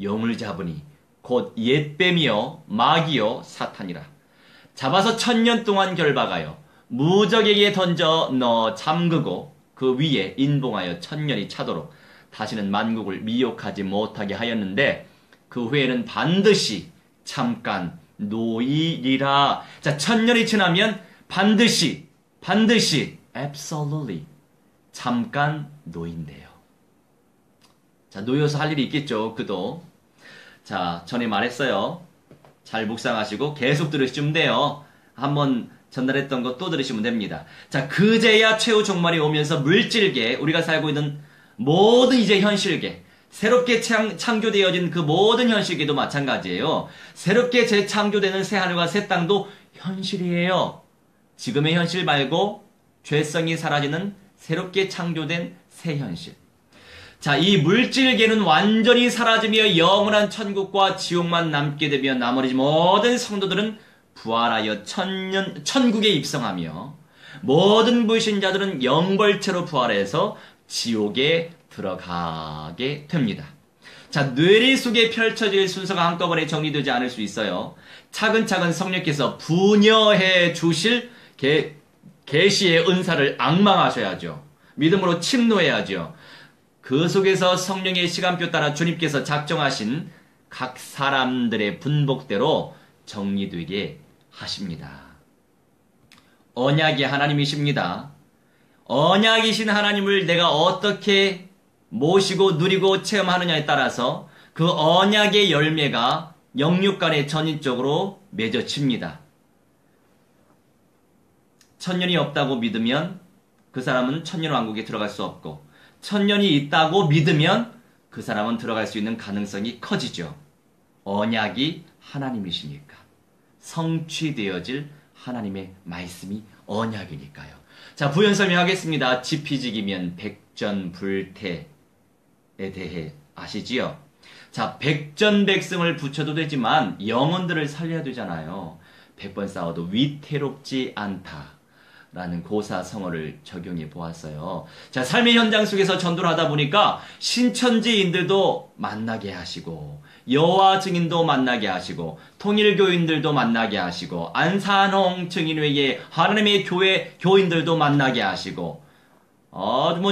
용을 잡으니 곧 옛뱀이요 마귀요 사탄이라. 잡아서 1000년 동안 결박하여 무적에게 던져 넣어 잠그고 그 위에 인봉하여 1000년이 차도록 다시는 만국을 미혹하지 못하게 하였는데 그 후에는 반드시 잠깐 노이리라. 자, 1000년이 지나면 반드시 absolutely 잠깐 노인데요. 자, 놓여서 할 일이 있겠죠. 그도. 자, 전에 말했어요. 잘 묵상하시고 계속 들으시면 돼요. 한번 전달했던 거 또 들으시면 됩니다. 자, 그제야 최후 종말이 오면서 물질계, 우리가 살고 있는 모든 이제 현실계, 새롭게 창조되어진 그 모든 현실계도 마찬가지예요. 새롭게 재창조되는 새하늘과 새 땅도 현실이에요. 지금의 현실 말고 죄성이 사라지는 새롭게 창조된 새 현실. 자, 이 물질계는 완전히 사라지며 영원한 천국과 지옥만 남게 되며 나머지 모든 성도들은 부활하여 천국에 입성하며 모든 불신자들은 영벌체로 부활해서 지옥에 들어가게 됩니다. 자, 뇌리 속에 펼쳐질 순서가 한꺼번에 정리되지 않을 수 있어요. 차근차근 성령께서 분여해 주실 계시의 은사를 앙망하셔야죠. 믿음으로 침노해야죠. 그 속에서 성령의 시간표 따라 주님께서 작정하신 각 사람들의 분복대로 정리되게 하십니다. 언약의 하나님이십니다. 언약이신 하나님을 내가 어떻게 모시고 누리고 체험하느냐에 따라서 그 언약의 열매가 영육 간에 전인적으로 맺어집니다. 1000년이 없다고 믿으면 그 사람은 천년왕국에 들어갈 수 없고 1000년이 있다고 믿으면 그 사람은 들어갈 수 있는 가능성이 커지죠. 언약이 하나님이시니까. 성취되어질 하나님의 말씀이 언약이니까요. 자, 부연 설명하겠습니다. 지피지기면 백전불태에 대해 아시지요? 자, 백전백승을 붙여도 되지만 영혼들을 살려야 되잖아요. 100번 싸워도 위태롭지 않다. 라는 고사성어를 적용해 보았어요. 자, 삶의 현장 속에서 전도를 하다 보니까 신천지인들도 만나게 하시고 여호와 증인도 만나게 하시고 통일교인들도 만나게 하시고 안산홍 증인회의 하나님의 교회 교인들도 만나게 하시고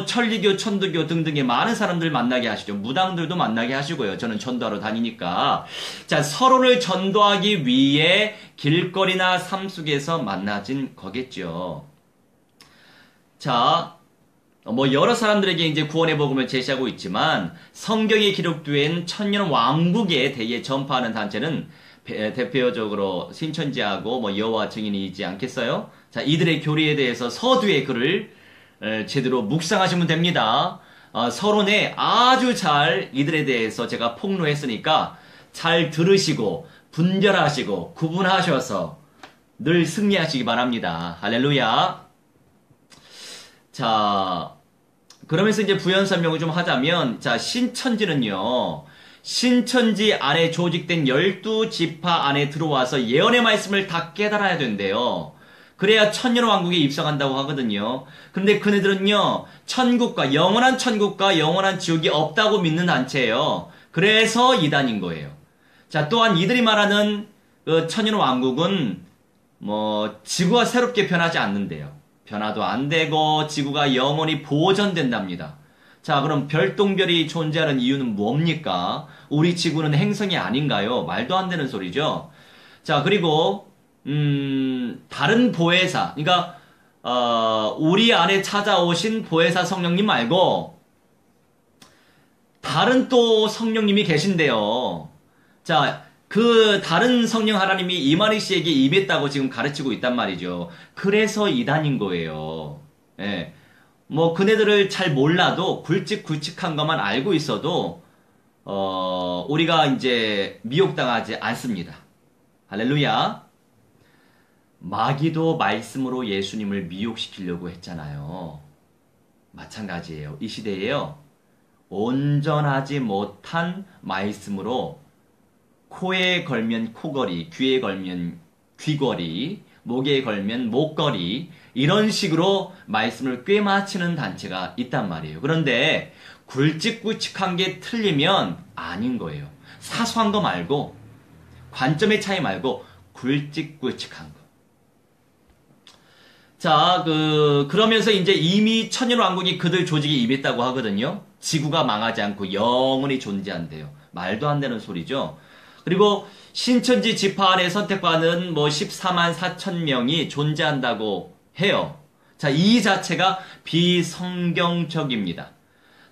천리교, 천도교 등등의 많은 사람들 만나게 하시죠. 무당들도 만나게 하시고요. 저는 전도하러 다니니까. 자, 서로를 전도하기 위해 길거리나 삶 속에서 만나진 거겠죠. 자, 여러 사람들에게 이제 구원의 복음을 제시하고 있지만 성경에 기록된 천년 왕국에 대해 전파하는 단체는 대표적으로 신천지하고 여호와 증인이지 않겠어요? 자, 이들의 교리에 대해서 서두에 글을 제대로 묵상하시면 됩니다. 서론에 아주 잘 이들에 대해서 제가 폭로했으니까 잘 들으시고 분별하시고 구분하셔서 늘 승리하시기 바랍니다. 할렐루야. 자, 그러면서 이제 부연 설명을 좀 하자면, 자, 신천지는요, 신천지 안에 조직된 12지파 안에 들어와서 예언의 말씀을 다 깨달아야 된대요. 그래야 천년왕국에 입성한다고 하거든요. 근데 그네들은요, 영원한 지옥이 없다고 믿는 단체예요. 그래서 이단인 거예요. 자, 또한 이들이 말하는 그 천년왕국은 지구가 새롭게 변하지 않는데요. 변화도 안 되고 지구가 영원히 보존된답니다. 자, 그럼 별똥별이 존재하는 이유는 뭡니까? 우리 지구는 행성이 아닌가요? 말도 안 되는 소리죠. 자, 그리고 다른 보혜사, 그러니까 우리 안에 찾아오신 보혜사 성령님 말고 다른 또 성령님이 계신데요. 자, 그 다른 성령 하나님이 이만희 씨에게 임했다고 지금 가르치고 있단 말이죠. 그래서 이단인 거예요. 예. 그네들을 잘 몰라도 굵직굵직한 것만 알고 있어도 우리가 이제 미혹당하지 않습니다. 할렐루야. 마귀도 말씀으로 예수님을 미혹시키려고 했잖아요. 마찬가지예요. 이 시대에요. 온전하지 못한 말씀으로 코에 걸면 코걸이, 귀에 걸면 귀걸이, 목에 걸면 목걸이, 이런 식으로 말씀을 꿰맞추는 단체가 있단 말이에요. 그런데 굵직굵직한 게 틀리면 아닌 거예요. 사소한 거 말고, 관점의 차이 말고 굵직굵직한 거. 자, 그러면서 이제 이미 천년왕국이 그들 조직에 임했다고 하거든요. 지구가 망하지 않고 영원히 존재한대요. 말도 안 되는 소리죠. 그리고 신천지 지파 안에 선택받은 뭐 14만 4천 명이 존재한다고 해요. 자, 이 자체가 비성경적입니다.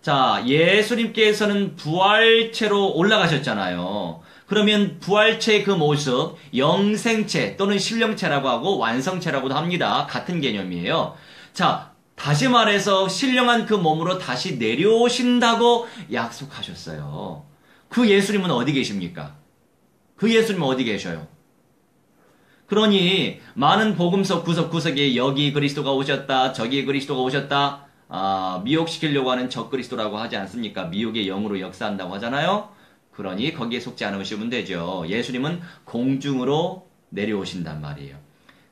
자, 예수님께서는 부활체로 올라가셨잖아요. 그러면 부활체의 그 모습, 영생체 또는 신령체라고 하고 완성체라고도 합니다. 같은 개념이에요. 자, 다시 말해서 신령한 그 몸으로 다시 내려오신다고 약속하셨어요. 그 예수님은 어디 계십니까? 그 예수님은 어디 계셔요? 그러니 많은 복음서 구석구석에 여기 그리스도가 오셨다, 저기 그리스도가 오셨다, 미혹시키려고 하는 적그리스도라고 하지 않습니까? 미혹의 영으로 역사한다고 하잖아요. 그러니 거기에 속지 않으시면 되죠. 예수님은 공중으로 내려오신단 말이에요.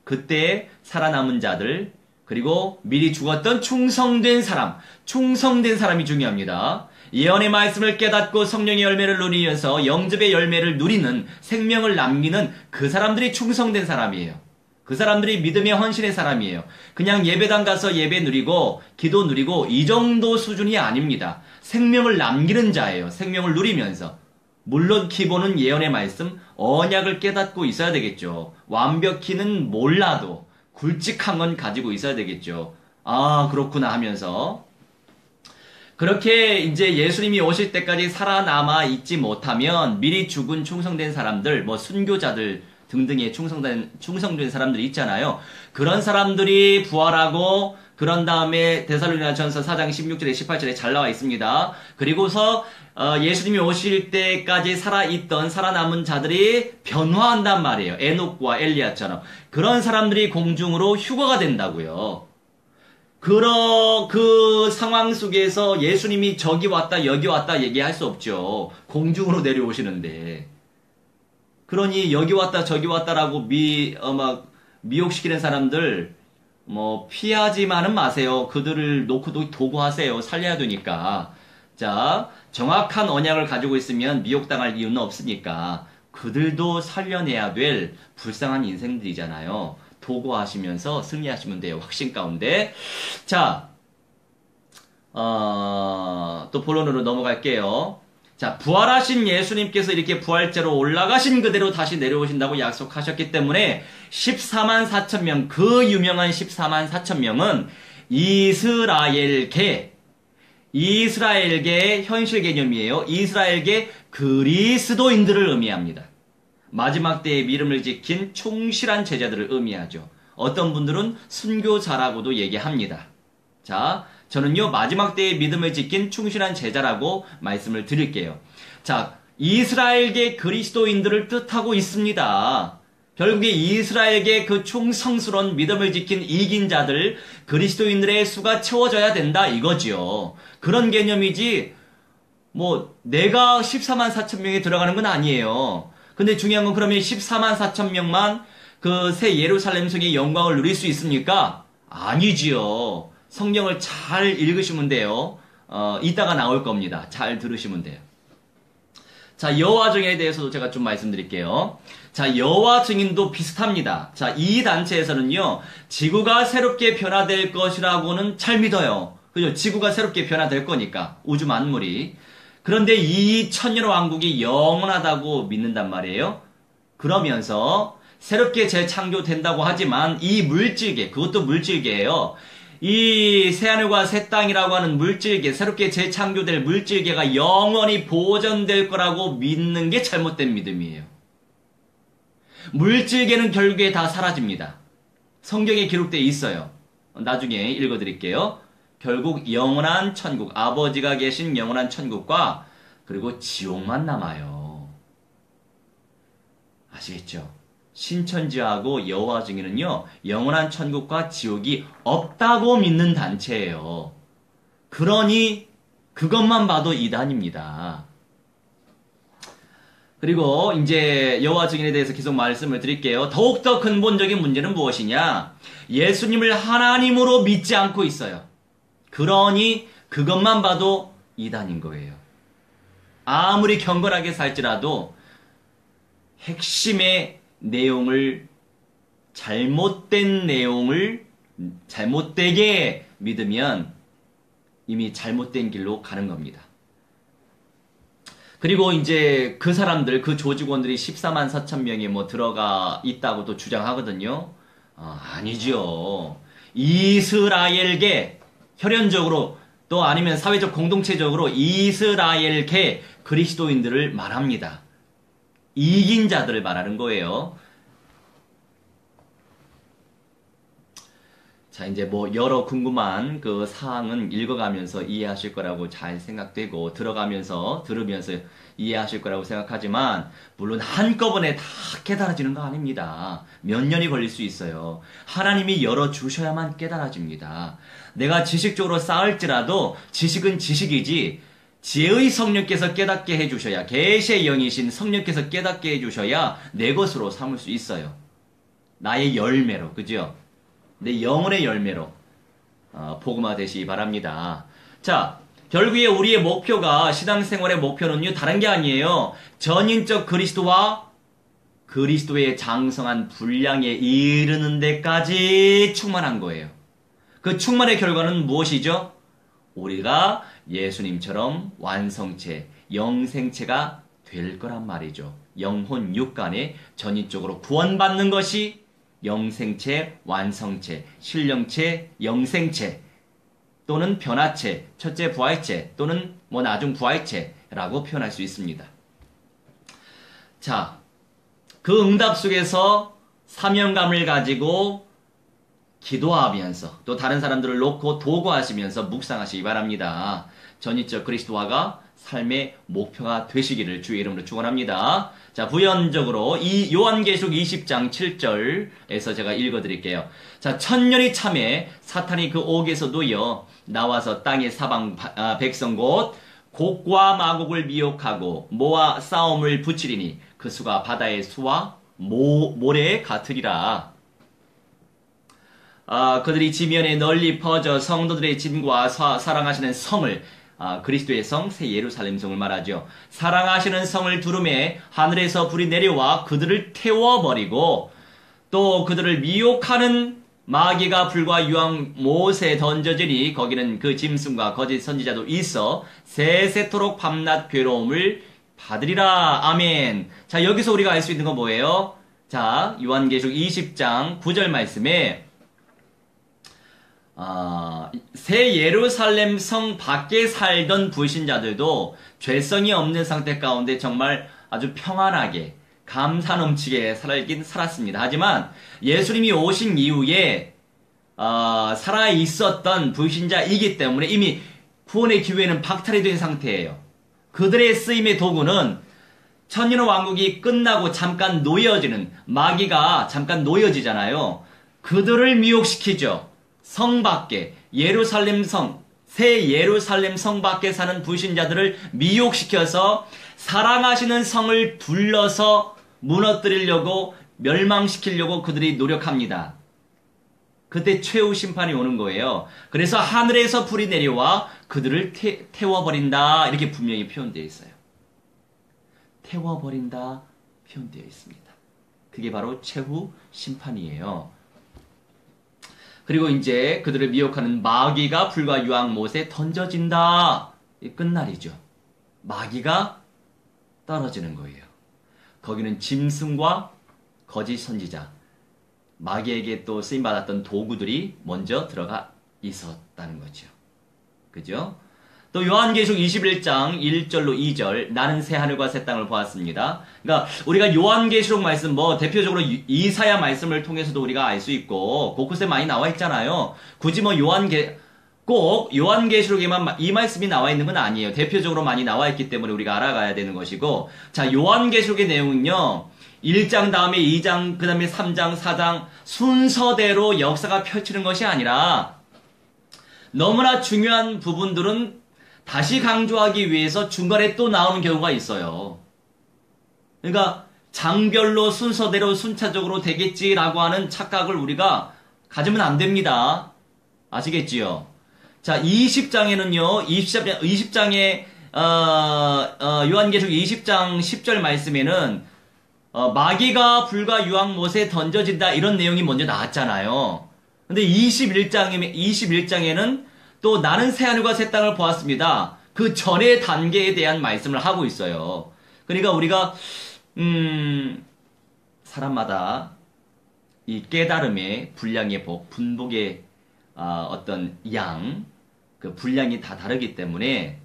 그때 살아남은 자들, 그리고 미리 죽었던 충성된 사람이 중요합니다. 예언의 말씀을 깨닫고 성령의 열매를 누리면서 영접의 열매를 누리는, 생명을 남기는 그 사람들이 충성된 사람이에요. 그 사람들이 믿음의 헌신의 사람이에요. 그냥 예배당 가서 예배 누리고 기도 누리고 이 정도 수준이 아닙니다. 생명을 남기는 자예요. 생명을 누리면서. 물론 기본은 예언의 말씀, 언약을 깨닫고 있어야 되겠죠. 완벽히는 몰라도 굵직한 건 가지고 있어야 되겠죠. 아, 그렇구나 하면서. 그렇게 이제 예수님이 오실 때까지 살아남아 있지 못하면 미리 죽은 충성된 사람들, 뭐 순교자들 등등의 충성된 사람들이 있잖아요. 그런 사람들이 부활하고 그런 다음에 데살로니가전서 4장 16절에 18절에 잘 나와 있습니다. 그리고서 예수님이 오실 때까지 살아남은 자들이 변화한단 말이에요. 에녹과 엘리야처럼. 그런 사람들이 공중으로 휴거가 된다고요. 그 상황 속에서 예수님이 저기 왔다 여기 왔다 얘기할 수 없죠. 공중으로 내려오시는데. 그러니 여기 왔다 저기 왔다라고 미혹시키는 사람들 피하지만은 마세요. 그들을 놓고 도구하세요. 살려야 되니까. 자, 정확한 언약을 가지고 있으면 미혹당할 이유는 없으니까 그들도 살려내야 될 불쌍한 인생들이잖아요. 도구하시면서 승리하시면 돼요. 확신 가운데. 자, 또 본론으로 넘어갈게요. 자, 부활하신 예수님께서 이렇게 부활체로 올라가신 그대로 다시 내려오신다고 약속하셨기 때문에 14만 4천 명, 그 유명한 14만 4천 명은 이스라엘계의 현실 개념이에요. 이스라엘계 그리스도인들을 의미합니다. 마지막 때에 믿음을 지킨 충실한 제자들을 의미하죠. 어떤 분들은 순교자라고도 얘기합니다. 자, 저는요, 마지막 때에 믿음을 지킨 충실한 제자라고 말씀을 드릴게요. 자, 이스라엘계 그리스도인들을 뜻하고 있습니다. 결국에 이스라엘계 그 충성스러운 믿음을 지킨 이긴 자들, 그리스도인들의 수가 채워져야 된다 이거지요. 그런 개념이지, 내가 14만 4천 명에 들어가는 건 아니에요. 근데 중요한 건 그러면 14만 4천 명만 그 새 예루살렘 성의 영광을 누릴 수 있습니까? 아니지요. 성경을 잘 읽으시면 돼요. 이따가 나올 겁니다. 잘 들으시면 돼요. 자, 여호와 증인에 대해서도 제가 좀 말씀드릴게요. 자, 여호와 증인도 비슷합니다. 자, 이 단체에서는요, 지구가 새롭게 변화될 것이라고는 잘 믿어요. 그죠? 지구가 새롭게 변화될 거니까. 우주 만물이. 그런데 이 천년 왕국이 영원하다고 믿는단 말이에요. 그러면서 새롭게 재창조된다고 하지만 이 물질계, 그것도 물질계예요. 이 새하늘과 새 땅이라고 하는 물질계, 새롭게 재창조될 물질계가 영원히 보존될 거라고 믿는 게 잘못된 믿음이에요. 물질계는 결국에 다 사라집니다. 성경에 기록되어 있어요. 나중에 읽어드릴게요. 결국 영원한 천국, 아버지가 계신 영원한 천국과 그리고 지옥만 남아요. 아시겠죠? 신천지하고 여호와 증인은요, 영원한 천국과 지옥이 없다고 믿는 단체예요. 그러니 그것만 봐도 이단입니다. 그리고 이제 여호와 증인에 대해서 계속 말씀을 드릴게요. 더욱더 근본적인 문제는 무엇이냐? 예수님을 하나님으로 믿지 않고 있어요. 그러니 그것만 봐도 이단인 거예요. 아무리 경건하게 살지라도 핵심의 내용을, 잘못된 내용을 잘못되게 믿으면 이미 잘못된 길로 가는 겁니다. 그리고 이제 그 사람들, 그 조직원들이 14만 4천 명이 뭐 들어가 있다고 또 주장하거든요. 아니죠. 이스라엘계, 혈연적으로 또 아니면 사회적 공동체적으로 이스라엘계 그리스도인들을 말합니다. 이긴 자들을 말하는 거예요. 자, 이제 뭐 여러 궁금한 그 사항은 읽어가면서 이해하실 거라고 잘 생각되고 들으면서 이해하실 거라고 생각하지만 물론 한꺼번에 다 깨달아지는 거 아닙니다. 몇 년이 걸릴 수 있어요. 하나님이 열어주셔야만 깨달아집니다. 내가 지식적으로 쌓을지라도 지식은 지식이지 지혜의 성령께서 깨닫게 해주셔야, 계시의 영이신 성령께서 깨닫게 해주셔야 내 것으로 삼을 수 있어요. 나의 열매로, 그죠? 내 영혼의 열매로 복음화 되시기 바랍니다. 자, 결국에 우리의 목표가, 신앙생활의 목표는요, 다른 게 아니에요. 전인적 그리스도와 그리스도의 장성한 분량에 이르는 데까지 충만한 거예요. 그 충만의 결과는 무엇이죠? 우리가 예수님처럼 완성체, 영생체가 될 거란 말이죠. 영혼 육간에 전인적으로 구원받는 것이 영생체, 완성체, 신령체, 영생체 또는 변화체, 첫째 부활체 또는 뭐 나중 부활체라고 표현할 수 있습니다. 자, 그 응답 속에서 사명감을 가지고 기도하면서 또 다른 사람들을 놓고 도구하시면서 묵상하시기 바랍니다. 전인적 그리스도화가 삶의 목표가 되시기를 주의 이름으로 축원합니다. 자, 부연적으로 이 요한계시록 20장 7절에서 제가 읽어드릴게요. 자, 천년이 참에 사탄이 그 옥에서도요 나와서 땅의 사방 백성 곧 곡과 마곡을 미혹하고 모아 싸움을 붙이리니 그 수가 바다의 수와 모래 같으리라. 그들이 지면에 널리 퍼져 성도들의 짐과 사랑하시는 성을, 그리스도의 성, 새 예루살렘 성을 말하죠. 사랑하시는 성을 두름에 하늘에서 불이 내려와 그들을 태워버리고 또 그들을 미혹하는 마귀가 불과 유황 못에 던져지니 거기는 그 짐승과 거짓 선지자도 있어 세세토록 밤낮 괴로움을 받으리라. 아멘. 자, 여기서 우리가 알 수 있는 건 뭐예요? 자, 요한계시록 20장 9절 말씀에 새 예루살렘 성 밖에 살던 불신자들도 죄성이 없는 상태 가운데 정말 아주 평안하게 감사 넘치게 살았습니다. 하지만 예수님이 오신 이후에 살아 있었던 불신자이기 때문에 이미 구원의 기회는 박탈이 된 상태예요. 그들의 쓰임의 도구는 천년 왕국이 끝나고 잠깐 놓여지는, 마귀가 잠깐 놓여지잖아요. 그들을 미혹시키죠. 성 밖에, 예루살렘 성, 새 예루살렘 성 밖에 사는 불신자들을 미혹시켜서 사랑하시는 성을 불러서 무너뜨리려고, 멸망시키려고 그들이 노력합니다. 그때 최후 심판이 오는 거예요. 그래서 하늘에서 불이 내려와 그들을 태워버린다, 이렇게 분명히 표현되어 있어요. 태워버린다 표현되어 있습니다. 그게 바로 최후 심판이에요. 그리고 이제 그들을 미혹하는 마귀가 불과 유황 못에 던져진다. 이 끝날이죠. 마귀가 떨어지는 거예요. 거기는 짐승과 거짓 선지자, 마귀에게 또 쓰임받았던 도구들이 먼저 들어가 있었다는 거죠. 그죠? 또 요한계시록 21장 1절로 2절, 나는 새 하늘과 새 땅을 보았습니다. 그러니까 우리가 요한계시록 말씀, 뭐 대표적으로 이사야 말씀을 통해서도 우리가 알 수 있고 곳곳에 많이 나와 있잖아요. 굳이 뭐 꼭 요한계시록에만 이 말씀이 나와 있는 건 아니에요. 대표적으로 많이 나와 있기 때문에 우리가 알아가야 되는 것이고, 자, 요한계시록의 내용은요 1장 다음에 2장 그 다음에 3장 4장 순서대로 역사가 펼치는 것이 아니라 너무나 중요한 부분들은 다시 강조하기 위해서 중간에 또 나오는 경우가 있어요. 그러니까 장별로 순서대로 순차적으로 되겠지라고 하는 착각을 우리가 가지면 안 됩니다. 아시겠지요? 자, 20장에는요, 20장에 요한계시록 20장 10절 말씀에는 마귀가 불과 유황 못에 던져진다, 이런 내용이 먼저 나왔잖아요. 근데 21장에는 또 나는 새하늘과 새 땅을 보았습니다. 그 전의 단계에 대한 말씀을 하고 있어요. 그러니까 우리가 사람마다 이 깨달음의 분량의 복, 분복의 어떤 양, 그 분량이 다 다르기 때문에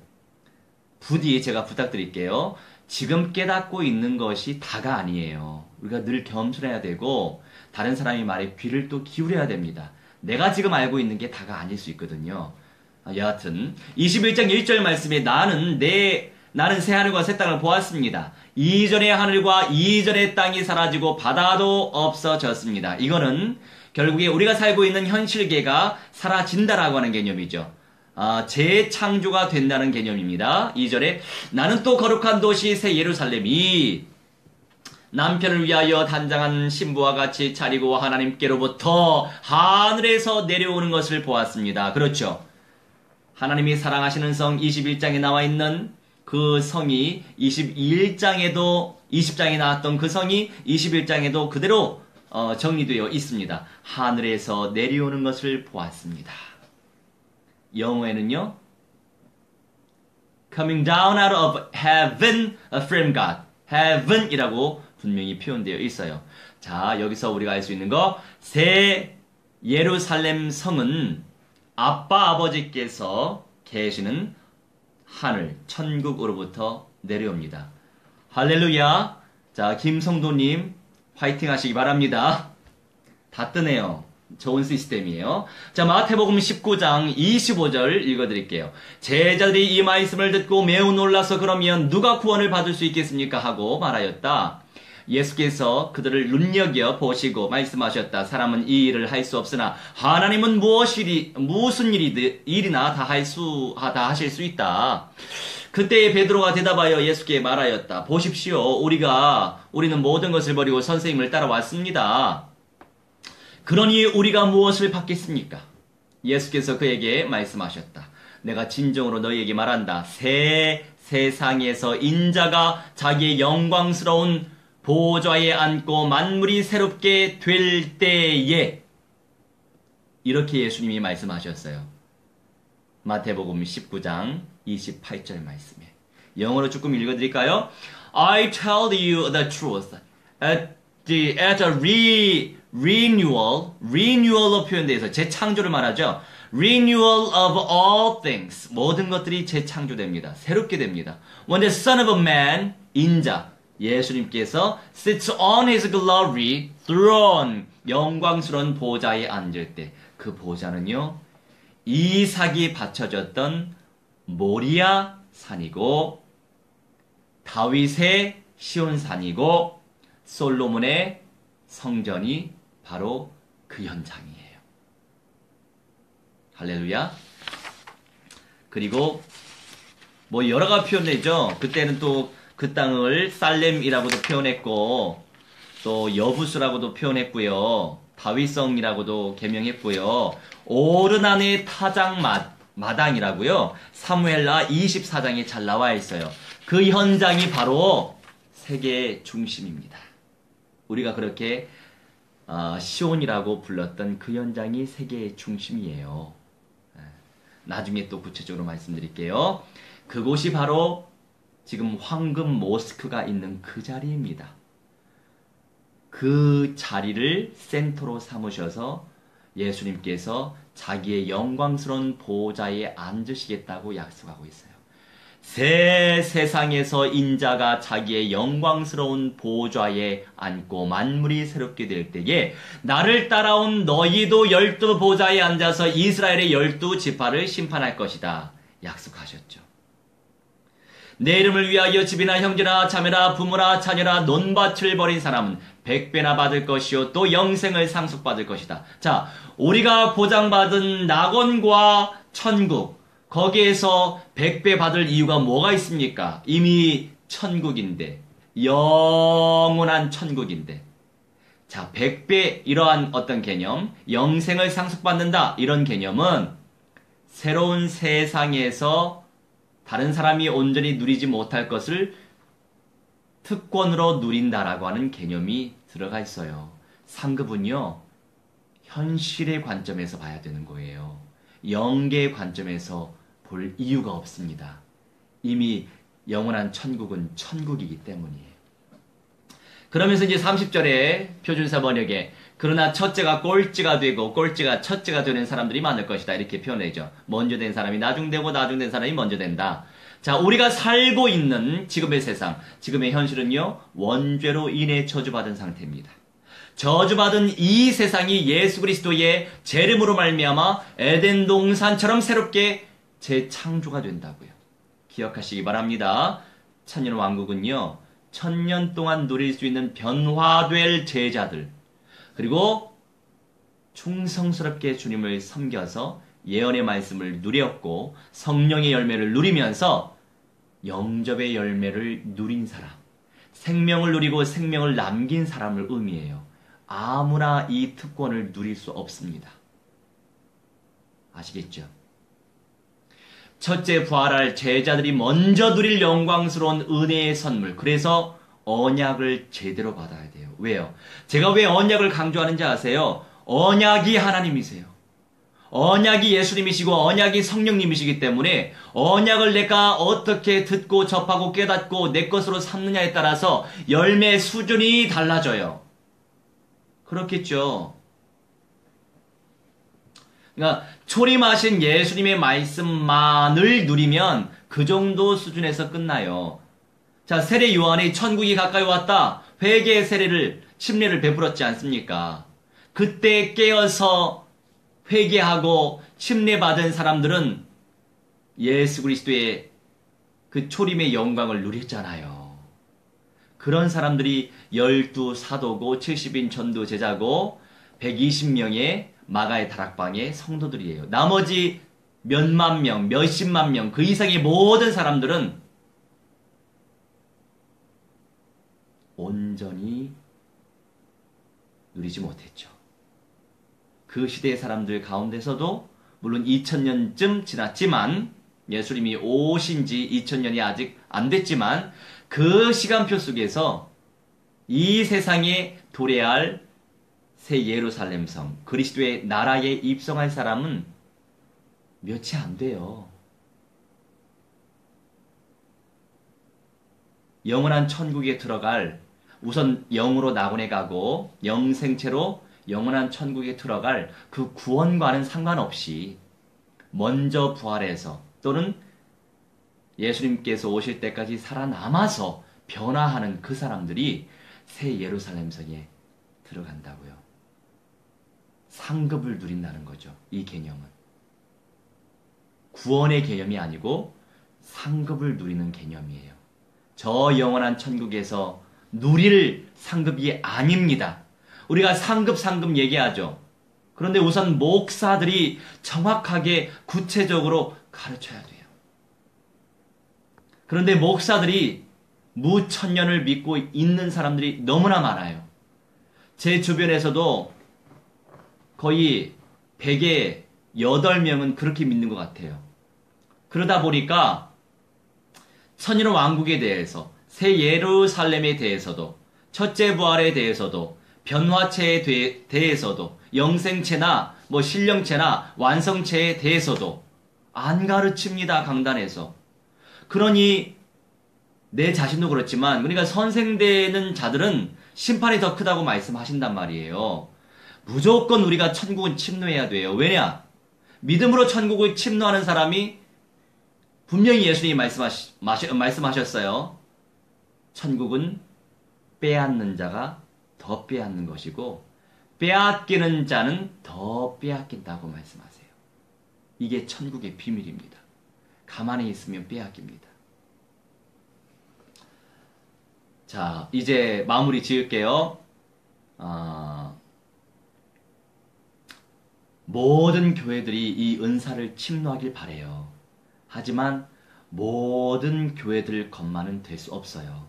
부디 제가 부탁드릴게요. 지금 깨닫고 있는 것이 다가 아니에요. 우리가 늘 겸손해야 되고 다른 사람의 말에 귀를 또 기울여야 됩니다. 내가 지금 알고 있는 게 다가 아닐 수 있거든요. 여하튼 21장 1절 말씀에 나는 새 하늘과 새 땅을 보았습니다. 이전의 하늘과 이전의 땅이 사라지고 바다도 없어졌습니다. 이거는 결국에 우리가 살고 있는 현실계가 사라진다라고 하는 개념이죠. 재창조가 된다는 개념입니다. 2절에 나는 또 거룩한 도시 새 예루살렘이 남편을 위하여 단장한 신부와 같이 차리고 하나님께로부터 하늘에서 내려오는 것을 보았습니다. 그렇죠. 하나님이 사랑하시는 성 21장에 나와 있는 그 성이 20장에 나왔던 그 성이 21장에도 그대로 정리되어 있습니다. 하늘에서 내려오는 것을 보았습니다. 영어에는요, coming down out of heaven from God. heaven이라고 분명히 표현되어 있어요. 자, 여기서 우리가 알 수 있는 거, 새 예루살렘 성은 아빠 아버지께서 계시는 하늘, 천국으로부터 내려옵니다. 할렐루야. 자, 김성도님, 화이팅 하시기 바랍니다. 다 뜨네요. 좋은 시스템이에요. 자, 마태복음 19장 25절 읽어드릴게요. 제자들이 이 말씀을 듣고 매우 놀라서 그러면 누가 구원을 받을 수 있겠습니까? 하고 말하였다. 예수께서 그들을 눈여겨 보시고 말씀하셨다. 사람은 이 일을 할 수 없으나 하나님은 무슨 일이나 다 하실 수 있다. 그때 베드로가 대답하여 예수께 말하였다. 보십시오. 우리는 모든 것을 버리고 선생님을 따라왔습니다. 그러니 우리가 무엇을 받겠습니까? 예수께서 그에게 말씀하셨다. 내가 진정으로 너희에게 말한다. 새 세상에서 인자가 자기의 영광스러운 보좌에 앉고 만물이 새롭게 될 때에, 이렇게 예수님이 말씀하셨어요. 마태복음 19장 28절 말씀에. 영어로 조금 읽어드릴까요? I tell you the truth. At a renewal로 표현되어서 재창조를 말하죠. Renewal of all things. 모든 것들이 재창조됩니다. 새롭게 됩니다. When the Son of Man, 인자, 예수님께서 sits on his glory throne, 영광스러운 보좌에 앉을 때, 그 보좌는요, 이삭이 바쳐졌던 모리아 산이고, 다윗의 시온산이고, 솔로몬의 성전이 바로 그 현장이에요. 할렐루야. 그리고 뭐 여러 가지 표현되죠. 그때는 또 그 땅을 살렘이라고도 표현했고, 또 여부스라고도 표현했고요. 다윗성이라고도 개명했고요. 오르난의 타작 마당이라고요. 사무엘하 24장에 잘 나와 있어요. 그 현장이 바로 세계의 중심입니다. 우리가 그렇게 시온이라고 불렀던 그 현장이 세계의 중심이에요. 나중에 또 구체적으로 말씀드릴게요. 그곳이 바로 지금 황금 모스크가 있는 그 자리입니다. 그 자리를 센터로 삼으셔서 예수님께서 자기의 영광스러운 보좌에 앉으시겠다고 약속하고 있어요. 새 세상에서 인자가 자기의 영광스러운 보좌에 앉고 만물이 새롭게 될 때에 나를 따라온 너희도 12 보좌에 앉아서 이스라엘의 12지파를 심판할 것이다. 약속하셨죠. 내 이름을 위하여 집이나 형제나 자매나 부모나 자녀나 논밭을 버린 사람은 100배나 받을 것이요 또 영생을 상속받을 것이다. 자, 우리가 보장받은 낙원과 천국, 거기에서 100배 받을 이유가 뭐가 있습니까? 이미 천국인데, 영원한 천국인데. 자, 100배 이러한 어떤 개념, 영생을 상속받는다 이런 개념은 새로운 세상에서 다른 사람이 온전히 누리지 못할 것을 특권으로 누린다라고 하는 개념이 들어가 있어요. 상급은요, 현실의 관점에서 봐야 되는 거예요. 영계의 관점에서 볼 이유가 없습니다. 이미 영원한 천국은 천국이기 때문이에요. 그러면서 이제 30절에 표준사 번역에 그러나 첫째가 꼴찌가 되고 꼴찌가 첫째가 되는 사람들이 많을 것이다. 이렇게 표현하죠. 먼저 된 사람이 나중되고 나중된 사람이 먼저 된다. 자, 우리가 살고 있는 지금의 세상, 지금의 현실은요, 원죄로 인해 저주받은 상태입니다. 저주받은 이 세상이 예수 그리스도의 재림으로 말미암아 에덴 동산처럼 새롭게 재창조가 된다고요. 기억하시기 바랍니다. 천년 왕국은요, 1000년 동안 누릴 수 있는 변화될 제자들, 그리고 충성스럽게 주님을 섬겨서 예언의 말씀을 누렸고 성령의 열매를 누리면서 영접의 열매를 누린 사람, 생명을 누리고 생명을 남긴 사람을 의미해요. 아무나 이 특권을 누릴 수 없습니다. 아시겠죠? 첫째 부활할 제자들이 먼저 누릴 영광스러운 은혜의 선물, 그래서 언약을 제대로 받아야 돼요. 왜요? 제가 왜 언약을 강조하는지 아세요? 언약이 하나님이세요. 언약이 예수님이시고 언약이 성령님이시기 때문에 언약을 내가 어떻게 듣고 접하고 깨닫고 내 것으로 삼느냐에 따라서 열매 수준이 달라져요. 그렇겠죠. 그러니까 초림하신 예수님의 말씀만을 누리면 그 정도 수준에서 끝나요. 자, 세례 요한이 천국이 가까이 왔다. 회개의 세례를, 침례를 베풀었지 않습니까? 그때 깨어서 회개하고 침례받은 사람들은 예수 그리스도의 그 초림의 영광을 누렸잖아요. 그런 사람들이 12사도고 70인 전도 제자고 120명의 마가의 다락방의 성도들이에요. 나머지 몇만 명, 몇십만 명, 그 이상의 모든 사람들은 온전히 누리지 못했죠. 그 시대의 사람들 가운데서도 물론 2000년쯤 지났지만 예수님이 오신 지 2000년이 아직 안 됐지만 그 시간표 속에서 이 세상에 도래할 새 예루살렘 성, 그리스도의 나라에 입성할 사람은 몇이 안 돼요. 영원한 천국에 들어갈, 우선 영으로 낙원에 가고 영생체로 영원한 천국에 들어갈 그 구원과는 상관없이 먼저 부활해서 또는 예수님께서 오실 때까지 살아남아서 변화하는 그 사람들이 새 예루살렘 성에 들어간다고요. 상급을 누린다는 거죠. 이 개념은. 구원의 개념이 아니고 상급을 누리는 개념이에요. 저 영원한 천국에서 누릴 상급이 아닙니다. 우리가 상급 얘기하죠. 그런데 우선 목사들이 정확하게 구체적으로 가르쳐야 돼요. 그런데 목사들이 무천년을 믿고 있는 사람들이 너무나 많아요. 제 주변에서도 거의 100에 8명은 그렇게 믿는 것 같아요. 그러다 보니까 천년 왕국에 대해서, 새 예루살렘에 대해서도, 첫째 부활에 대해서도, 변화체에 대해서도, 영생체나 신령체나 완성체에 대해서도 안 가르칩니다. 강단에서. 그러니 내 자신도 그렇지만, 그러니까 선생되는 자들은 심판이 더 크다고 말씀하신단 말이에요. 무조건 우리가 천국은 침노해야 돼요. 왜냐? 믿음으로 천국을 침노하는 사람이 분명히 예수님이 말씀하셨어요. 천국은 빼앗는 자가 더 빼앗는 것이고 빼앗기는 자는 더 빼앗긴다고 말씀하세요. 이게 천국의 비밀입니다. 가만히 있으면 빼앗깁니다. 자, 이제 마무리 지을게요. 모든 교회들이 이 은사를 침노하길 바래요. 하지만 모든 교회들 것만은 될 수 없어요.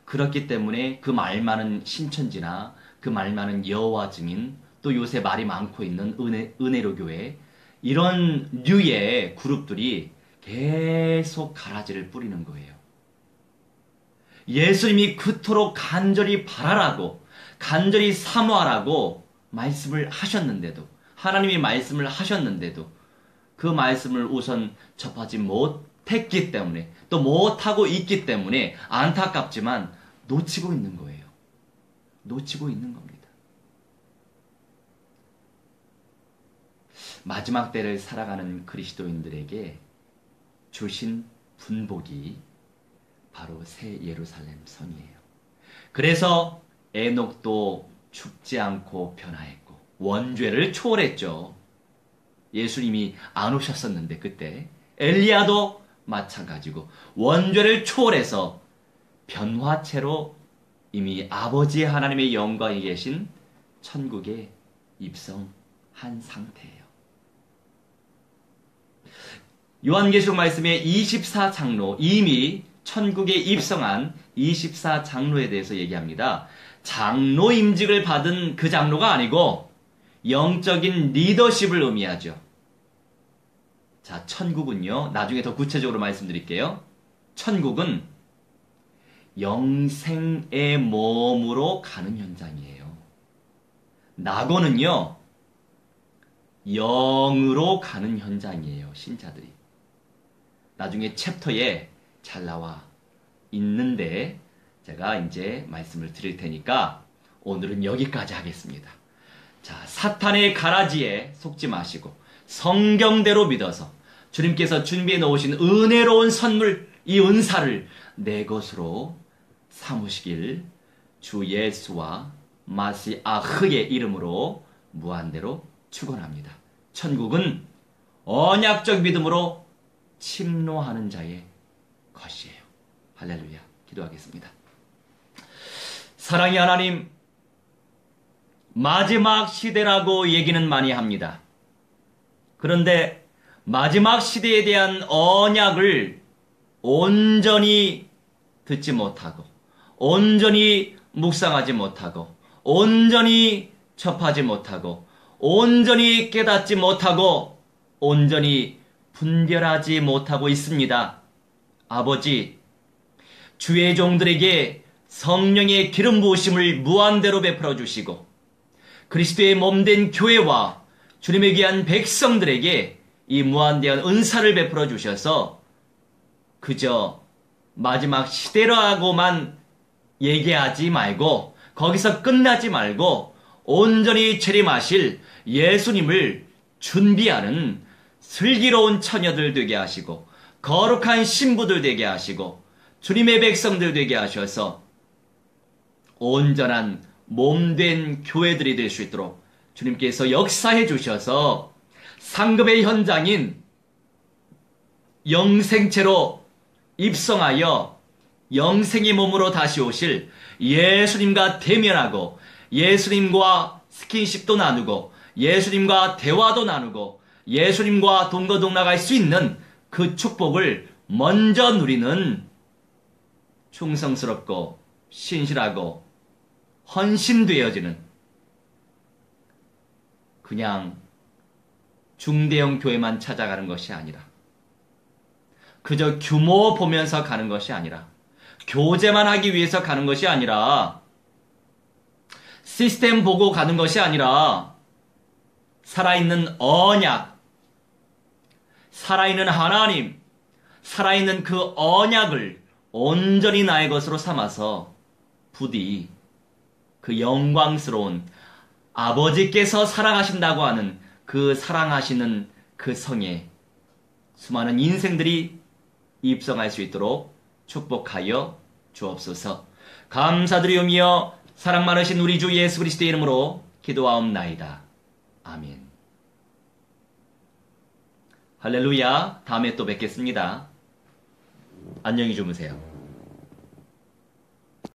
그렇기 때문에 그 말 많은 신천지나 그 말 많은 여호와 증인, 또 요새 말이 많고 있는 은혜로 교회, 이런 류의 그룹들이 계속 가라지를 뿌리는 거예요. 예수님이 그토록 간절히 바라라고, 간절히 사모하라고 말씀을 하셨는데도, 하나님이 말씀을 하셨는데도 그 말씀을 우선 접하지 못했기 때문에, 또 못하고 있기 때문에 안타깝지만 놓치고 있는 거예요. 놓치고 있는 겁니다. 마지막 때를 살아가는 그리스도인들에게 주신 분복이 바로 새 예루살렘 성이에요. 그래서 에녹도 죽지 않고 변화했고 원죄를 초월했죠. 예수님이 안 오셨었는데 그때 엘리야도 마찬가지고 원죄를 초월해서 변화체로 이미 아버지 하나님의 영광에 계신 천국에 입성한 상태예요. 요한계시록 말씀에 24장로, 이미 천국에 입성한 24장로에 대해서 얘기합니다. 장로 임직을 받은 그 장로가 아니고 영적인 리더십을 의미하죠. 자, 천국은요, 나중에 더 구체적으로 말씀드릴게요. 천국은 영생의 몸으로 가는 현장이에요. 낙원은요, 영으로 가는 현장이에요, 신자들이. 나중에 챕터에 잘 나와 있는데 제가 이제 말씀을 드릴 테니까 오늘은 여기까지 하겠습니다. 자, 사탄의 가라지에 속지 마시고 성경대로 믿어서 주님께서 준비해 놓으신 은혜로운 선물, 이 은사를 내 것으로 삼으시길 주 예수와 마시아흐의 이름으로 무한대로 축원합니다. 천국은 언약적 믿음으로 침노하는 자의 것이에요. 할렐루야. 기도하겠습니다. 사랑의 하나님, 마지막 시대라고 얘기는 많이 합니다. 그런데 마지막 시대에 대한 언약을 온전히 듣지 못하고, 온전히 묵상하지 못하고, 온전히 접하지 못하고, 온전히 깨닫지 못하고, 온전히 분별하지 못하고 있습니다. 아버지, 주의 종들에게 성령의 기름 부으심을 무한대로 베풀어 주시고 그리스도의 몸된 교회와 주님의 귀한 백성들에게 이 무한대한 은사를 베풀어 주셔서 그저 마지막 시대라고만 얘기하지 말고 거기서 끝나지 말고 온전히 재림하실 예수님을 준비하는 슬기로운 처녀들 되게 하시고 거룩한 신부들 되게 하시고 주님의 백성들 되게 하셔서 온전한 몸된 교회들이 될 수 있도록 주님께서 역사해 주셔서 상급의 현장인 영생체로 입성하여 영생의 몸으로 다시 오실 예수님과 대면하고 예수님과 스킨십도 나누고 예수님과 대화도 나누고 예수님과 동거동락할 수 있는 그 축복을 먼저 누리는 충성스럽고 신실하고 헌신되어지는 그냥 중대형 교회만 찾아가는 것이 아니라 그저 규모 보면서 가는 것이 아니라 교제만 하기 위해서 가는 것이 아니라 시스템 보고 가는 것이 아니라 살아있는 언약, 살아있는 하나님, 살아있는 그 언약을 온전히 나의 것으로 삼아서 부디 그 영광스러운 아버지께서 사랑하신다고 하는 그 사랑하시는 그 성에 수많은 인생들이 입성할 수 있도록 축복하여 주옵소서. 감사드리오며 사랑 많으신 우리 주 예수 그리스도의 이름으로 기도하옵나이다. 아멘. 할렐루야. 다음에 또 뵙겠습니다. 안녕히 주무세요.